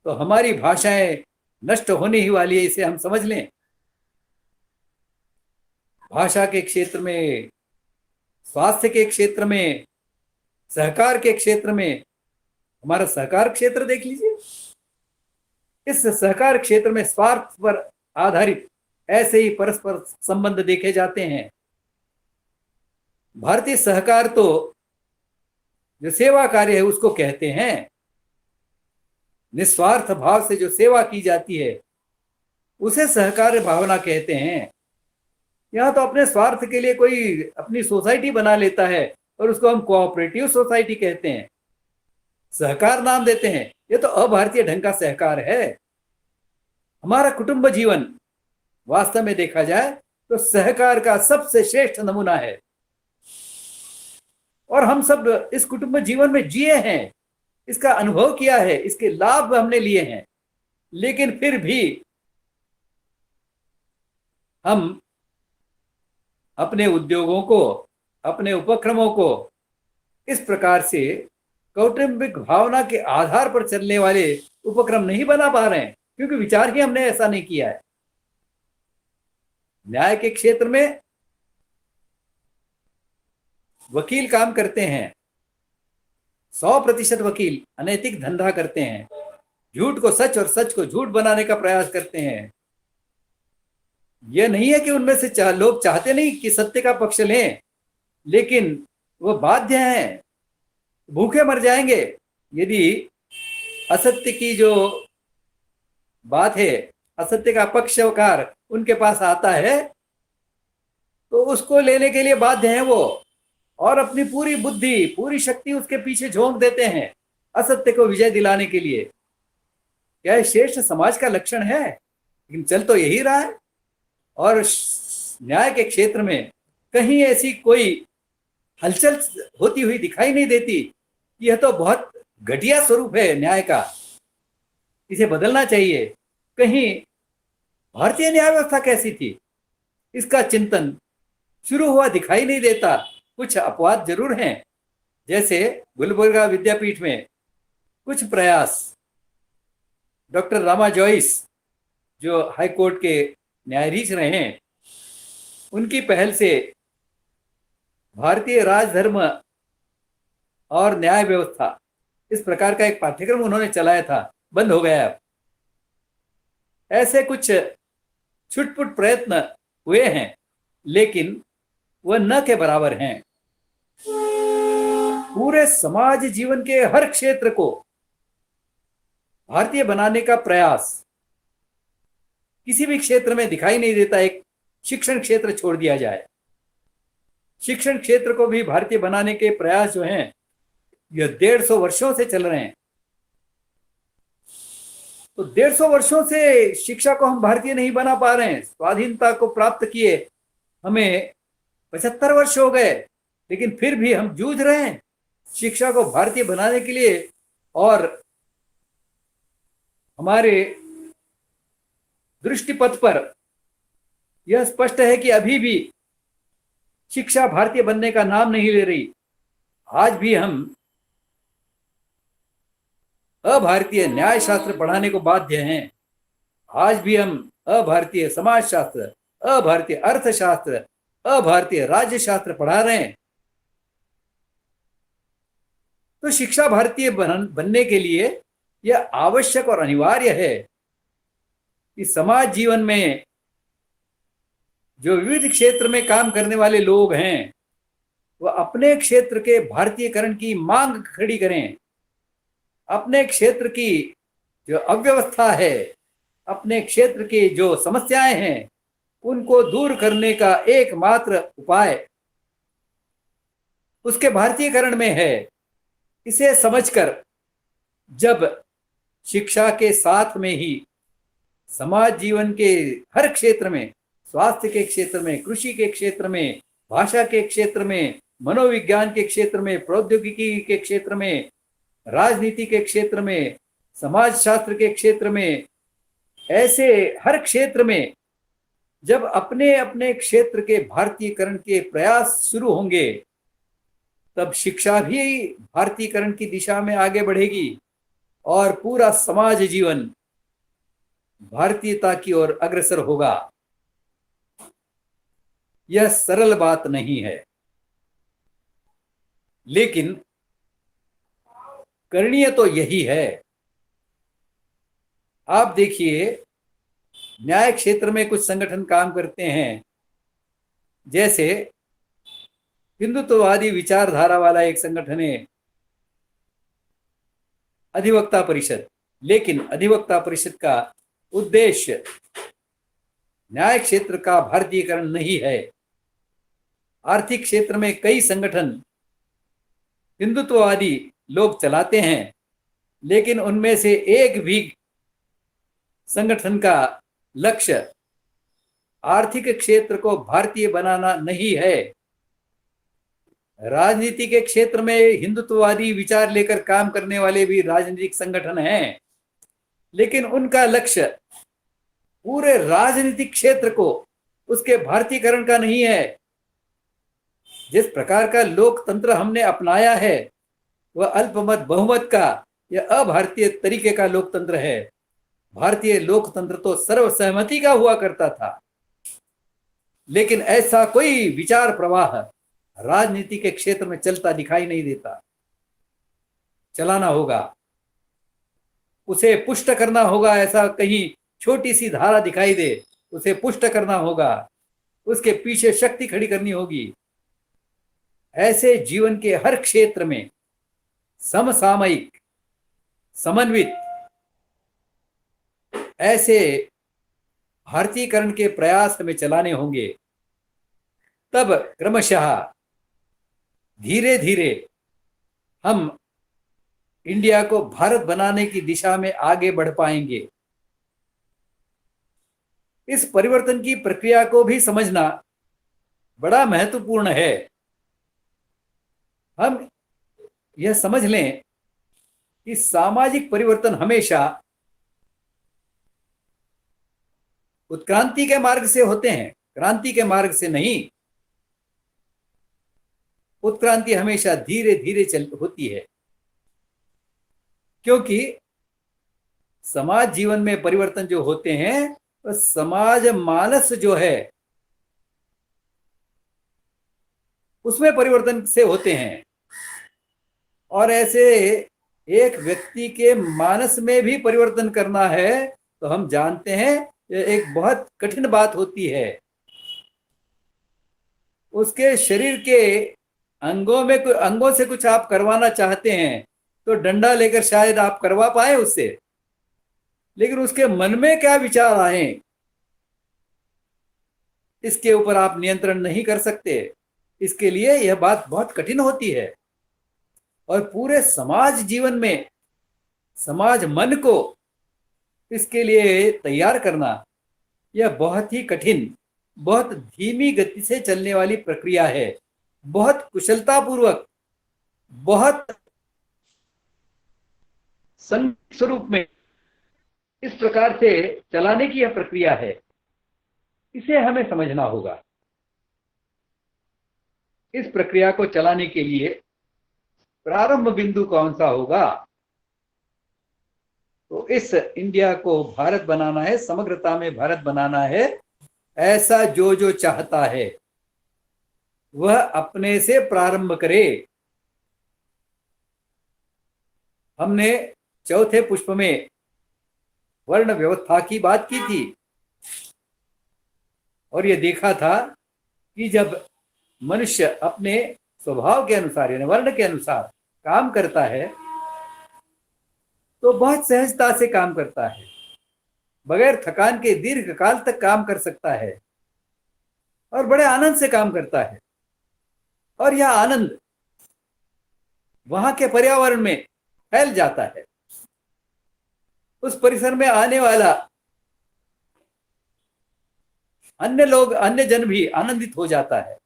तो हमारी भाषाएं नष्ट होने ही वाली है, इसे हम समझ लें। भाषा के क्षेत्र में, स्वास्थ्य के क्षेत्र में, सहकार के क्षेत्र में, हमारा सहकार क्षेत्र देख लीजिए। इस सहकार क्षेत्र में स्वार्थ पर आधारित ऐसे ही परस्पर संबंध देखे जाते हैं। भारतीय सहकार तो जो सेवा कार्य है उसको कहते हैं। निस्वार्थ भाव से जो सेवा की जाती है उसे सहकार भावना कहते हैं। यहां तो अपने स्वार्थ के लिए कोई अपनी सोसाइटी बना लेता है और उसको हम कोऑपरेटिव सोसाइटी कहते हैं, सहकार नाम देते हैं। ये तो अभारतीय ढंग का सहकार है। हमारा कुटुंब जीवन वास्तव में देखा जाए तो सहकार का सबसे श्रेष्ठ नमूना है और हम सब इस कुटुंब जीवन में जिए हैं, इसका अनुभव किया है, इसके लाभ हमने लिए हैं। लेकिन फिर भी हम अपने उद्योगों को, अपने उपक्रमों को इस प्रकार से कौटुंबिक भावना के आधार पर चलने वाले उपक्रम नहीं बना पा रहे हैं, क्योंकि विचार ही हमने ऐसा नहीं किया है। न्याय के क्षेत्र में वकील काम करते हैं, 100% वकील अनैतिक धंधा करते हैं, झूठ को सच और सच को झूठ बनाने का प्रयास करते हैं। यह नहीं है कि उनमें से लोग चाहते नहीं कि सत्य का पक्ष लें, लेकिन वो बाध्य हैं, भूखे मर जाएंगे यदि असत्य की जो बात है, असत्य का पक्षकार उनके पास आता है तो उसको लेने के लिए बाध्य हैं वो, और अपनी पूरी बुद्धि, पूरी शक्ति उसके पीछे झोंक देते हैं असत्य को विजय दिलाने के लिए। क्या यह श्रेष्ठ समाज का लक्षण है? लेकिन चल तो यही रहा है। और न्याय के क्षेत्र में कहीं ऐसी कोई हलचल होती हुई दिखाई नहीं देती। यह तो बहुत घटिया स्वरूप है न्याय का, इसे बदलना चाहिए। कहीं भारतीय न्याय व्यवस्था कैसी थी, इसका चिंतन शुरू हुआ दिखाई नहीं देता। कुछ अपवाद जरूर हैं, जैसे गुलबर्गा विद्यापीठ में कुछ प्रयास, डॉक्टर रामा जॉइस जो हाई कोर्ट के न्यायाधीश रहे हैं, उनकी पहल से भारतीय राजधर्म और न्याय व्यवस्था इस प्रकार का एक पाठ्यक्रम उन्होंने चलाया था, बंद हो गया अब। ऐसे कुछ छुटपुट प्रयत्न हुए हैं, लेकिन वह न के बराबर हैं। पूरे समाज जीवन के हर क्षेत्र को भारतीय बनाने का प्रयास किसी भी क्षेत्र में दिखाई नहीं देता। एक शिक्षण क्षेत्र छोड़ दिया जाए, शिक्षण क्षेत्र को भी भारतीय बनाने के प्रयास जो हैं, यह 150 वर्षों से चल रहे हैं। तो 150 वर्षों से शिक्षा को हम भारतीय नहीं बना पा रहे हैं। स्वाधीनता को प्राप्त किए हमें 75 वर्ष हो गए, लेकिन फिर भी हम जूझ रहे हैं शिक्षा को भारतीय बनाने के लिए। और हमारे दृष्टिपथ पर यह स्पष्ट है कि अभी भी शिक्षा भारतीय बनने का नाम नहीं ले रही। आज भी हम अभारतीय न्याय शास्त्र पढ़ाने को बाध्य हैं। आज भी हम अभारतीय समाजशास्त्र, अभारतीय अर्थशास्त्र, अभारतीय राज्य शास्त्र पढ़ा रहे हैं। तो शिक्षा भारतीय बनने के लिए यह आवश्यक और अनिवार्य है कि समाज जीवन में जो विविध क्षेत्र में काम करने वाले लोग हैं, वह अपने क्षेत्र के भारतीयकरण की मांग खड़ी करें। अपने क्षेत्र की जो अव्यवस्था है, अपने क्षेत्र की जो समस्याएं हैं, उनको दूर करने का एकमात्र उपाय उसके भारतीयकरण में है। इसे समझकर जब शिक्षा के साथ में ही समाज जीवन के हर क्षेत्र में, स्वास्थ्य के क्षेत्र में, कृषि के क्षेत्र में, भाषा के क्षेत्र में, मनोविज्ञान के क्षेत्र में, प्रौद्योगिकी के क्षेत्र में, राजनीति के क्षेत्र में, समाजशास्त्र के क्षेत्र में, ऐसे हर क्षेत्र में जब अपने अपने क्षेत्र के भारतीयकरण के प्रयास शुरू होंगे, तब शिक्षा भी भारतीयकरण की दिशा में आगे बढ़ेगी और पूरा समाज जीवन भारतीयता की ओर अग्रसर होगा। यह सरल बात नहीं है, लेकिन करणीय तो यही है। आप देखिए, न्याय क्षेत्र में कुछ संगठन काम करते हैं, जैसे हिंदुत्ववादी विचारधारा वाला एक संगठन है अधिवक्ता परिषद। लेकिन अधिवक्ता परिषद का उद्देश्य न्याय क्षेत्र का भारतीयकरण नहीं है। आर्थिक क्षेत्र में कई संगठन हिंदुत्ववादी लोग चलाते हैं, लेकिन उनमें से एक भी संगठन का लक्ष्य आर्थिक क्षेत्र को भारतीय बनाना नहीं है। राजनीति के क्षेत्र में हिंदुत्ववादी विचार लेकर काम करने वाले भी राजनीतिक संगठन हैं, लेकिन उनका लक्ष्य पूरे राजनीतिक क्षेत्र को उसके भारतीयकरण का नहीं है। जिस प्रकार का लोकतंत्र हमने अपनाया है, वह अल्पमत बहुमत का या अभारतीय तरीके का लोकतंत्र है। भारतीय लोकतंत्र तो सर्वसहमति का हुआ करता था, लेकिन ऐसा कोई विचार प्रवाह राजनीति के क्षेत्र में चलता दिखाई नहीं देता। चलाना होगा, उसे पुष्ट करना होगा। ऐसा कहीं छोटी सी धारा दिखाई दे, उसे पुष्ट करना होगा, उसके पीछे शक्ति खड़ी करनी होगी। ऐसे जीवन के हर क्षेत्र में समसामयिक, समन्वित ऐसे भारतीयकरण के प्रयास हमें चलाने होंगे। तब क्रमशः धीरे धीरे हम इंडिया को भारत बनाने की दिशा में आगे बढ़ पाएंगे। इस परिवर्तन की प्रक्रिया को भी समझना बड़ा महत्वपूर्ण है। हम यह समझ लें कि सामाजिक परिवर्तन हमेशा उत्क्रांति के मार्ग से होते हैं, क्रांति के मार्ग से नहीं। उत्क्रांति हमेशा धीरे धीरे चल होती है, क्योंकि समाज जीवन में परिवर्तन जो होते हैं तो समाज मानस जो है उसमें परिवर्तन से होते हैं। और ऐसे एक व्यक्ति के मानस में भी परिवर्तन करना है तो हम जानते हैं ये एक बहुत कठिन बात होती है। उसके शरीर के अंगों से कुछ आप करवाना चाहते हैं तो डंडा लेकर शायद आप करवा पाए उससे, लेकिन उसके मन में क्या विचार आए इसके ऊपर आप नियंत्रण नहीं कर सकते। इसके लिए यह बात बहुत कठिन होती है। और पूरे समाज जीवन में समाज मन को इसके लिए तैयार करना यह बहुत ही कठिन, बहुत धीमी गति से चलने वाली प्रक्रिया है। बहुत कुशलता पूर्वक, बहुत स्वरूप में इस प्रकार से चलाने की यह प्रक्रिया है। इसे हमें समझना होगा। इस प्रक्रिया को चलाने के लिए प्रारंभ बिंदु कौन सा होगा? तो इस इंडिया को भारत बनाना है, समग्रता में भारत बनाना है। ऐसा जो जो चाहता है वह अपने से प्रारंभ करे। हमने चौथे पुष्प में वर्ण व्यवस्था की बात की थी और यह देखा था कि जब मनुष्य अपने स्वभाव के अनुसार यानी वर्ण के अनुसार काम करता है तो बहुत सहजता से काम करता है, बगैर थकान के दीर्घ काल तक काम कर सकता है और बड़े आनंद से काम करता है। और यह आनंद वहां के पर्यावरण में फैल जाता है। उस परिसर में आने वाला अन्य लोग, अन्य जन भी आनंदित हो जाता है।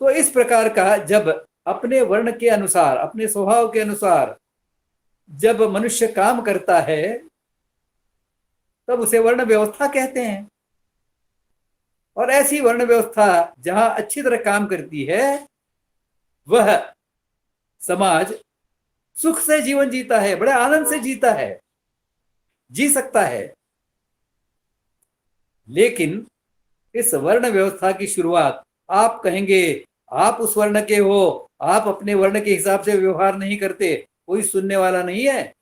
तो इस प्रकार का जब अपने वर्ण के अनुसार, अपने स्वभाव के अनुसार जब मनुष्य काम करता है तब उसे वर्ण व्यवस्था कहते हैं। और ऐसी वर्ण व्यवस्था जहां अच्छी तरह काम करती है वह समाज सुख से जीवन जीता है, बड़े आनंद से जीता है, जी सकता है। लेकिन इस वर्ण व्यवस्था की शुरुआत, आप कहेंगे आप उस वर्ण के हो, आप अपने वर्ण के हिसाब से व्यवहार नहीं करते, कोई सुनने वाला नहीं है।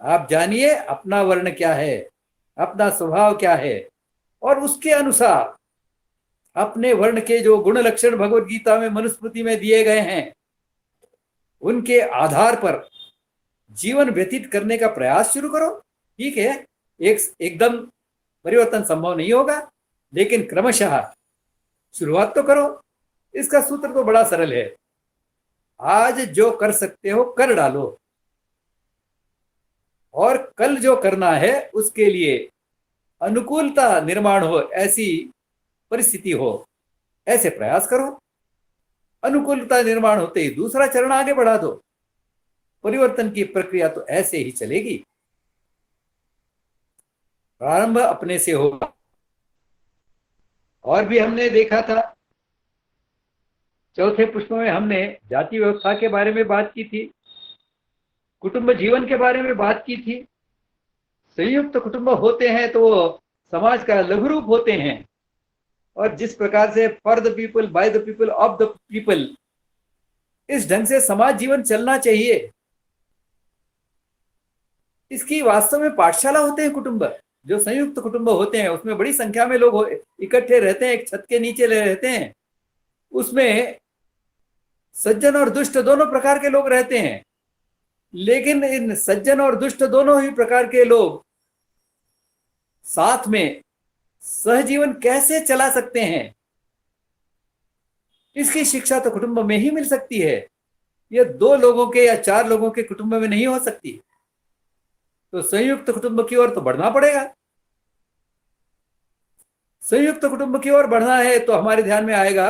आप जानिए अपना वर्ण क्या है, अपना स्वभाव क्या है और उसके अनुसार अपने वर्ण के जो गुण लक्षण भगवत गीता में मनुस्मृति में दिए गए हैं उनके आधार पर जीवन व्यतीत करने का प्रयास शुरू करो। ठीक है, एकदम परिवर्तन संभव नहीं होगा, लेकिन क्रमशः शुरुआत तो करो। इसका सूत्र तो बड़ा सरल है, आज जो कर सकते हो कर डालो और कल जो करना है उसके लिए अनुकूलता निर्माण हो, ऐसी परिस्थिति हो, ऐसे प्रयास करो। अनुकूलता निर्माण होते ही दूसरा चरण आगे बढ़ा दो। परिवर्तन की प्रक्रिया तो ऐसे ही चलेगी। प्रारंभ अपने से होगा। और भी हमने देखा था, चौथे पुष्प में हमने जाति व्यवस्था के बारे में बात की थी, कुटुंब जीवन के बारे में बात की थी। संयुक्त कुटुंब होते हैं तो वो समाज का लघु रूप होते हैं। और जिस प्रकार से for the people, by the people, of the people, इस ढंग से समाज जीवन चलना चाहिए। इसकी वास्तव में पाठशाला होते हैं कुटुंब। जो संयुक्त कुटुंब होते हैं उसमें बड़ी संख्या में लोग इकट्ठे रहते हैं, एक छत के नीचे रहते हैं। उसमें सज्जन और दुष्ट दोनों प्रकार के लोग रहते हैं, लेकिन इन सज्जन और दुष्ट दोनों ही प्रकार के लोग साथ में सहजीवन कैसे चला सकते हैं, इसकी शिक्षा तो कुटुंब में ही मिल सकती है। यह 2 लोगों के या 4 लोगों के कुटुंब में नहीं हो सकती। तो संयुक्त कुटुंब की ओर तो बढ़ना पड़ेगा। संयुक्त कुटुंब की ओर बढ़ना है तो हमारे ध्यान में आएगा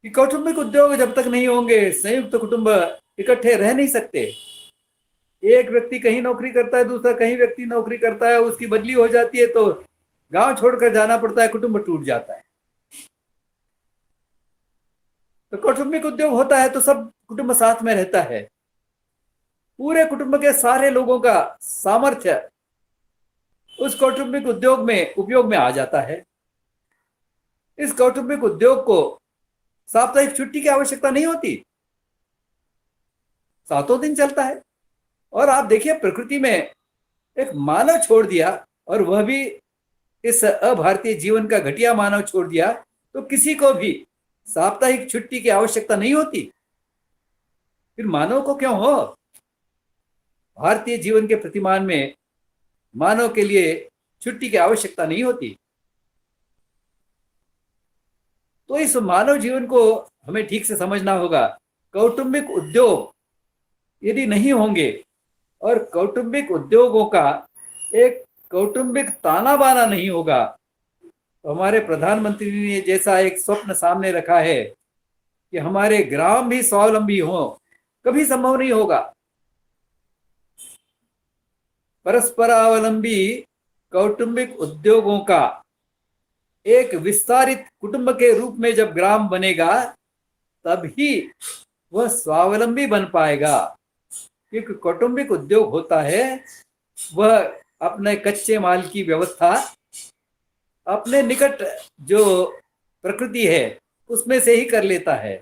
कि कौटुंबिक उद्योग जब तक नहीं होंगे, संयुक्त कुटुंब इकट्ठे रह नहीं सकते। एक व्यक्ति कहीं नौकरी करता है, दूसरा कहीं व्यक्ति नौकरी करता है, उसकी बदली हो जाती है तो गांव छोड़कर जाना पड़ता है, कुटुंब टूट जाता है। तो कौटुंबिक उद्योग होता है तो सब कुटुंब साथ में रहता है, पूरे कुटुंब के सारे लोगों का सामर्थ्य उस कौटुंबिक उद्योग में उपयोग में आ जाता है। इस कौटुंबिक उद्योग को साप्ताहिक छुट्टी की आवश्यकता नहीं होती, सातों दिन चलता है। और आप देखिए, प्रकृति में एक मानव छोड़ दिया, और वह भी इस अभारतीय जीवन का घटिया मानव छोड़ दिया, तो किसी को भी साप्ताहिक छुट्टी की आवश्यकता नहीं होती। फिर मानव को क्यों हो? भारतीय जीवन के प्रतिमान में मानव के लिए छुट्टी की आवश्यकता नहीं होती। तो इस मानव जीवन को हमें ठीक से समझना होगा। कौटुंबिक उद्योग यदि नहीं होंगे और कौटुंबिक उद्योगों का एक कौटुंबिक ताना बाना नहीं होगा, तो हमारे प्रधानमंत्री ने जैसा एक स्वप्न सामने रखा है कि हमारे ग्राम भी स्वावलंबी हो, कभी संभव नहीं होगा। परस्परावलंबी कौटुंबिक उद्योगों का एक विस्तारित कुटुंब के रूप में जब ग्राम बनेगा, तभी वह स्वावलंबी बन पाएगा। क्योंकि कौटुंबिक उद्योग होता है, वह अपने कच्चे माल की व्यवस्था अपने निकट जो प्रकृति है उसमें से ही कर लेता है।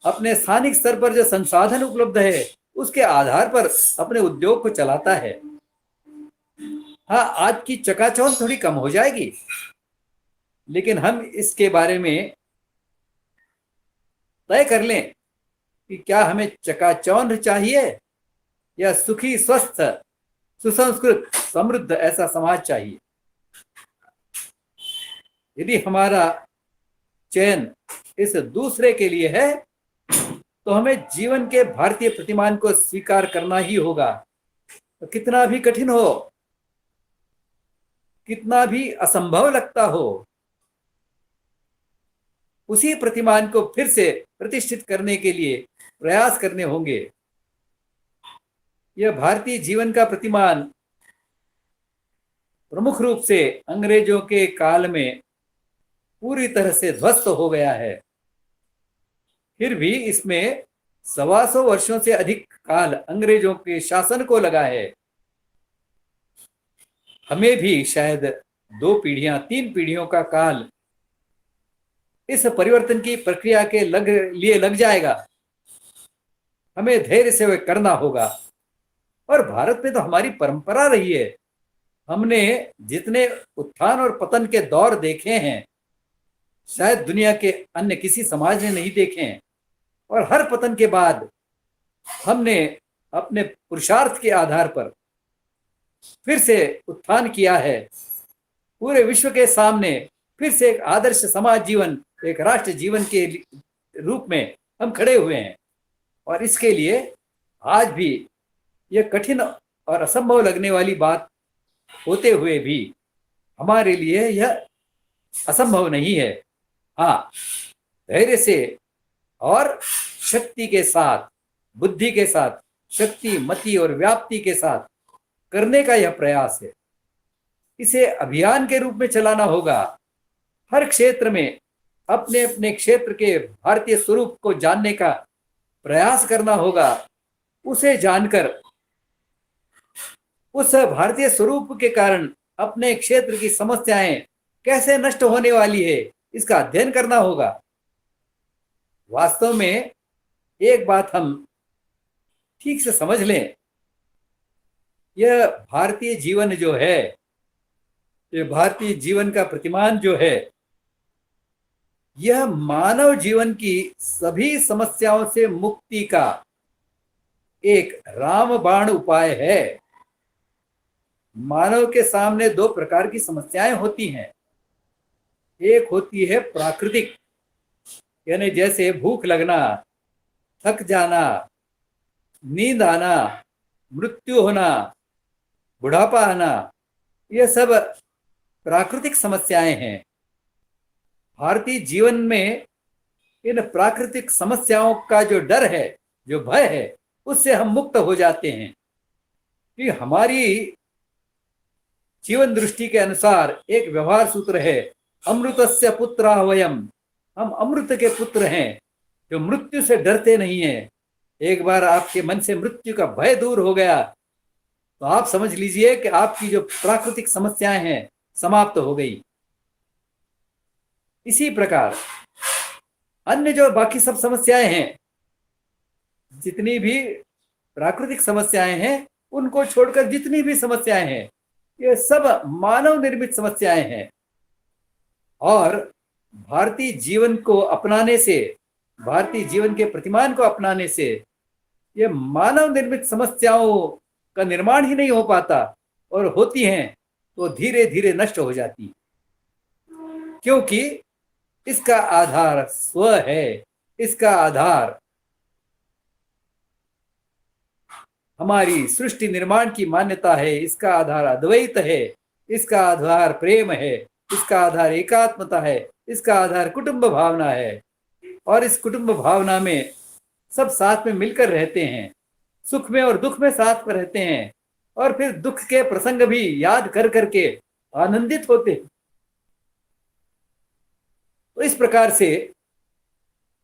अपने स्थानिक स्तर पर जो संसाधन उपलब्ध है उसके आधार पर अपने उद्योग को चलाता है। हाँ, आज की चकाचौंध थोड़ी कम हो जाएगी, लेकिन हम इसके बारे में तय कर लें कि क्या हमें चकाचौंध चाहिए या सुखी, स्वस्थ, सुसंस्कृत, समृद्ध ऐसा समाज चाहिए। यदि हमारा चयन इस दूसरे के लिए है, तो हमें जीवन के भारतीय प्रतिमान को स्वीकार करना ही होगा। तो कितना भी कठिन हो, कितना भी असंभव लगता हो, उसी प्रतिमान को फिर से प्रतिष्ठित करने के लिए प्रयास करने होंगे। यह भारतीय जीवन का प्रतिमान प्रमुख रूप से अंग्रेजों के काल में पूरी तरह से ध्वस्त हो गया है। फिर भी इसमें 125 वर्षों से अधिक काल अंग्रेजों के शासन को लगा है। हमें भी शायद 2 पीढ़ियां, 3 पीढ़ियों का काल इस परिवर्तन की प्रक्रिया के लिए लग जाएगा। हमें धैर्य से वह करना होगा। और भारत में तो हमारी परंपरा रही है, हमने जितने उत्थान और पतन के दौर देखे हैं, शायद दुनिया के अन्य किसी समाज ने नहीं देखे हैं। और हर पतन के बाद हमने अपने पुरुषार्थ के आधार पर फिर से उत्थान किया है। पूरे विश्व के सामने फिर से एक आदर्श समाज जीवन, एक राष्ट्र जीवन के रूप में हम खड़े हुए हैं। और इसके लिए आज भी यह कठिन और असंभव लगने वाली बात होते हुए भी हमारे लिए यह असंभव नहीं है। हाँ, धैर्य से और शक्ति के साथ, बुद्धि के साथ, शक्ति, मति और व्याप्ति के साथ करने का यह प्रयास है। इसे अभियान के रूप में चलाना होगा। हर क्षेत्र में अपने अपने क्षेत्र के भारतीय स्वरूप को जानने का प्रयास करना होगा। उसे जानकर उस भारतीय स्वरूप के कारण अपने क्षेत्र की समस्याएं कैसे नष्ट होने वाली है, इसका अध्ययन करना होगा। वास्तव में एक बात हम ठीक से समझ लें, यह भारतीय जीवन जो है, ये भारतीय जीवन का प्रतिमान जो है, यह मानव जीवन की सभी समस्याओं से मुक्ति का एक रामबाण उपाय है। मानव के सामने 2 प्रकार की समस्याएं होती हैं। एक होती है प्राकृतिक, यानी जैसे भूख लगना, थक जाना, नींद आना, मृत्यु होना, बुढ़ापा आना, यह सब प्राकृतिक समस्याएं हैं। भारतीय जीवन में इन प्राकृतिक समस्याओं का जो डर है, जो भय है, उससे हम मुक्त हो जाते हैं कि हमारी जीवन दृष्टि के अनुसार एक व्यवहार सूत्र है, अमृतस्य पुत्रः वयम, हम अमृत के पुत्र हैं जो मृत्यु से डरते नहीं हैं। एक बार आपके मन से मृत्यु का भय दूर हो गया तो आप समझ लीजिए कि आपकी जो प्राकृतिक समस्याएं हैं समाप्त हो गई। इसी प्रकार अन्य जो बाकी सब समस्याएं हैं, जितनी भी प्राकृतिक समस्याएं हैं, उनको छोड़कर जितनी भी समस्याएं हैं, ये सब मानव निर्मित समस्याएं हैं। और भारतीय जीवन को अपनाने से, भारतीय जीवन के प्रतिमान को अपनाने से ये मानव निर्मित समस्याओं का निर्माण ही नहीं हो पाता, और होती हैं तो धीरे धीरे नष्ट हो जाती, क्योंकि इसका आधार स्व है, इसका आधार हमारी सृष्टि निर्माण की मान्यता है, इसका आधार अद्वैत है, इसका आधार प्रेम है, इसका आधार एकात्मता है, इसका आधार कुटुंब भावना है। और इस कुटुंब भावना में सब साथ में मिलकर रहते हैं, सुख में और दुख में साथ में रहते हैं, और फिर दुख के प्रसंग भी याद कर करके आनंदित होते हैं। तो इस प्रकार से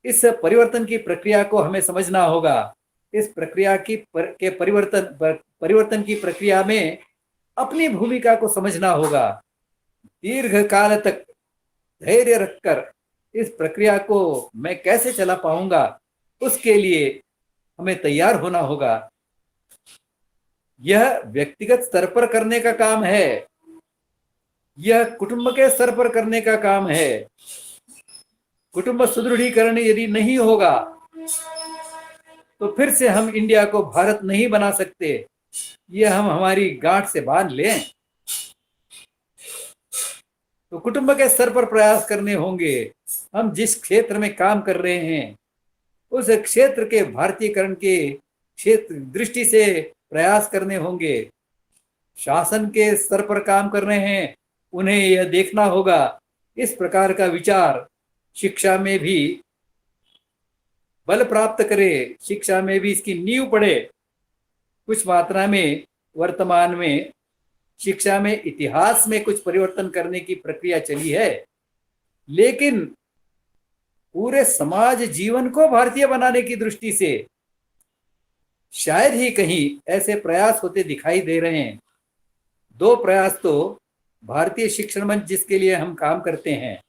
इस परिवर्तन की प्रक्रिया को हमें समझना होगा। इस प्रक्रिया की परिवर्तन की प्रक्रिया में अपनी भूमिका को समझना होगा। दीर्घ काल तक धैर्य रखकर इस प्रक्रिया को मैं कैसे चला पाऊंगा, उसके लिए हमें तैयार होना होगा। यह व्यक्तिगत स्तर पर करने का काम है, यह कुटुंब के स्तर पर करने का काम है। कुटुंब सुदृढ़ीकरण यदि नहीं होगा तो फिर से हम इंडिया को भारत नहीं बना सकते, यह हम हमारी गांठ से बांध लें। तो कुटुंब के स्तर पर प्रयास करने होंगे। हम जिस क्षेत्र में काम कर रहे हैं उस क्षेत्र के भारतीयकरण के क्षेत्र दृष्टि से प्रयास करने होंगे। शासन के स्तर पर काम कर रहे हैं, उन्हें यह देखना होगा इस प्रकार का विचार शिक्षा में भी बल प्राप्त करे, शिक्षा में भी इसकी नींव पड़े। कुछ मात्रा में वर्तमान में शिक्षा में, इतिहास में कुछ परिवर्तन करने की प्रक्रिया चली है, लेकिन पूरे समाज जीवन को भारतीय बनाने की दृष्टि से शायद ही कहीं ऐसे प्रयास होते दिखाई दे रहे हैं। दो प्रयास तो भारतीय शिक्षण मंच, जिसके लिए हम काम करते हैं,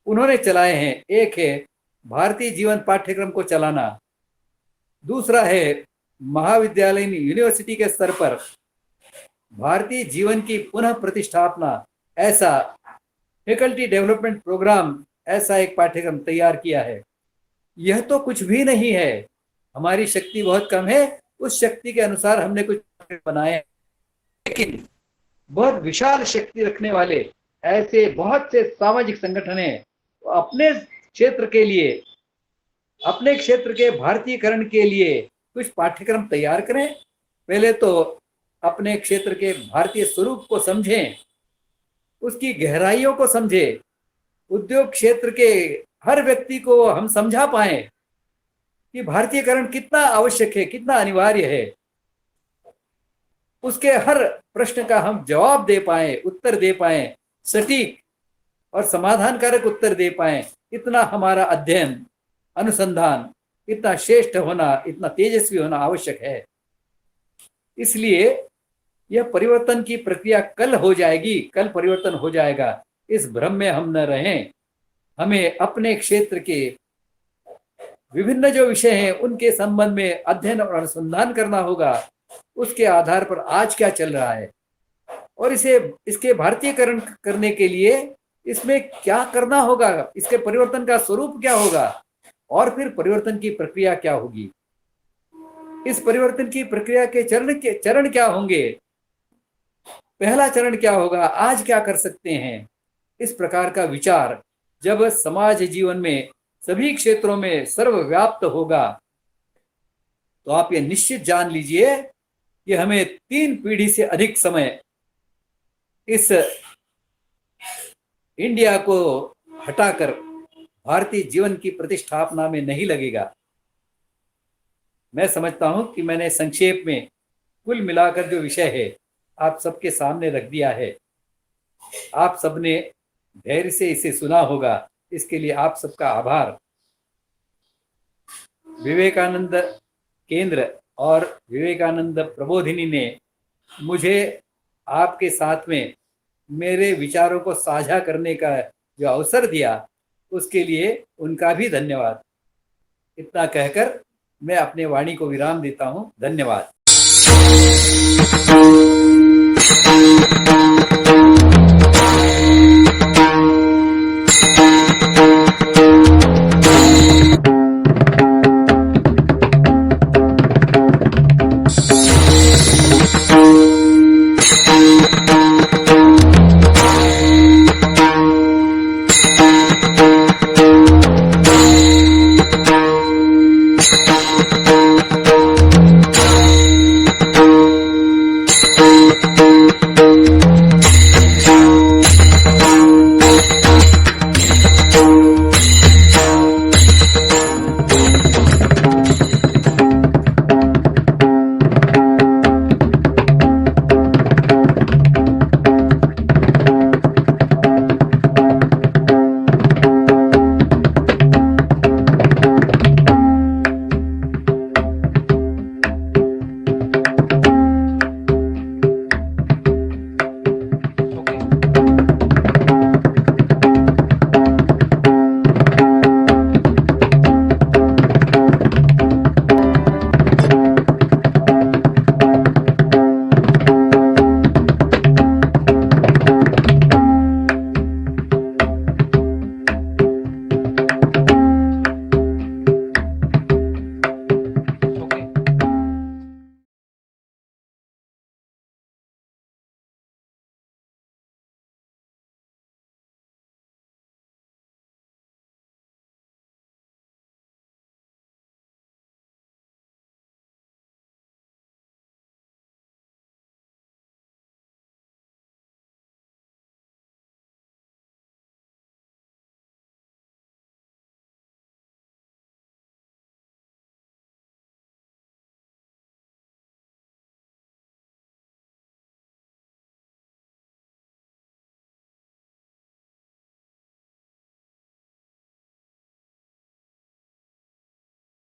उन्होंने चलाए हैं। एक है भारतीय जीवन पाठ्यक्रम को चलाना, दूसरा है महाविद्यालय यूनिवर्सिटी के स्तर पर भारतीय जीवन की पुनः प्रतिष्ठापना। ऐसा फैकल्टी डेवलपमेंट प्रोग्राम, ऐसा एक पाठ्यक्रम तैयार किया है। यह तो कुछ भी नहीं है, हमारी शक्ति बहुत कम है, उस शक्ति के अनुसार हमने कुछ बनाए, लेकिन बहुत विशाल शक्ति रखने वाले ऐसे बहुत से सामाजिक संगठन हैं। अपने क्षेत्र के लिए, अपने क्षेत्र के भारतीयकरण के लिए कुछ पाठ्यक्रम तैयार करें। पहले तो अपने क्षेत्र के भारतीय स्वरूप को समझें, उसकी गहराइयों को समझें। उद्योग क्षेत्र के हर व्यक्ति को हम समझा पाए कि भारतीयकरण कितना आवश्यक है, कितना अनिवार्य है। उसके हर प्रश्न का हम जवाब दे पाए, उत्तर दे पाए, सटीक और समाधानकारक उत्तर दे पाए। इतना हमारा अध्ययन, अनुसंधान इतना श्रेष्ठ होना, इतना तेजस्वी होना आवश्यक है। इसलिए यह परिवर्तन की प्रक्रिया कल हो जाएगी, कल परिवर्तन हो जाएगा, इस भ्रम में हम न रहें। हमें अपने क्षेत्र के विभिन्न जो विषय हैं उनके संबंध में अध्ययन और अनुसंधान करना होगा। उसके आधार पर आज क्या चल रहा है और इसके भारतीयकरण करने के लिए इसमें क्या करना होगा, इसके परिवर्तन का स्वरूप क्या होगा, और फिर परिवर्तन की प्रक्रिया क्या होगी। इस परिवर्तन की प्रक्रिया के चरण क्या होंगे, पहला चरण क्या होगा, आज क्या कर सकते हैं। इस प्रकार का विचार जब समाज जीवन में सभी क्षेत्रों में सर्वव्याप्त होगा तो आप ये निश्चित जान लीजिए कि हमें 3 पीढ़ी से अधिक समय इस इंडिया को हटाकर भारतीय जीवन की प्रतिष्ठापना में नहीं लगेगा। मैं समझता हूं कि मैंने संक्षेप में कुल मिलाकर जो विषय है आप सबके सामने रख दिया है। आप सबने धैर्य से इसे सुना होगा, इसके लिए आप सबका आभार। विवेकानंद केंद्र और विवेकानंद प्रबोधिनी ने मुझे आपके साथ में मेरे विचारों को साझा करने का जो अवसर दिया, उसके लिए उनका भी धन्यवाद। इतना कहकर मैं अपने वाणी को विराम देता हूं। धन्यवाद।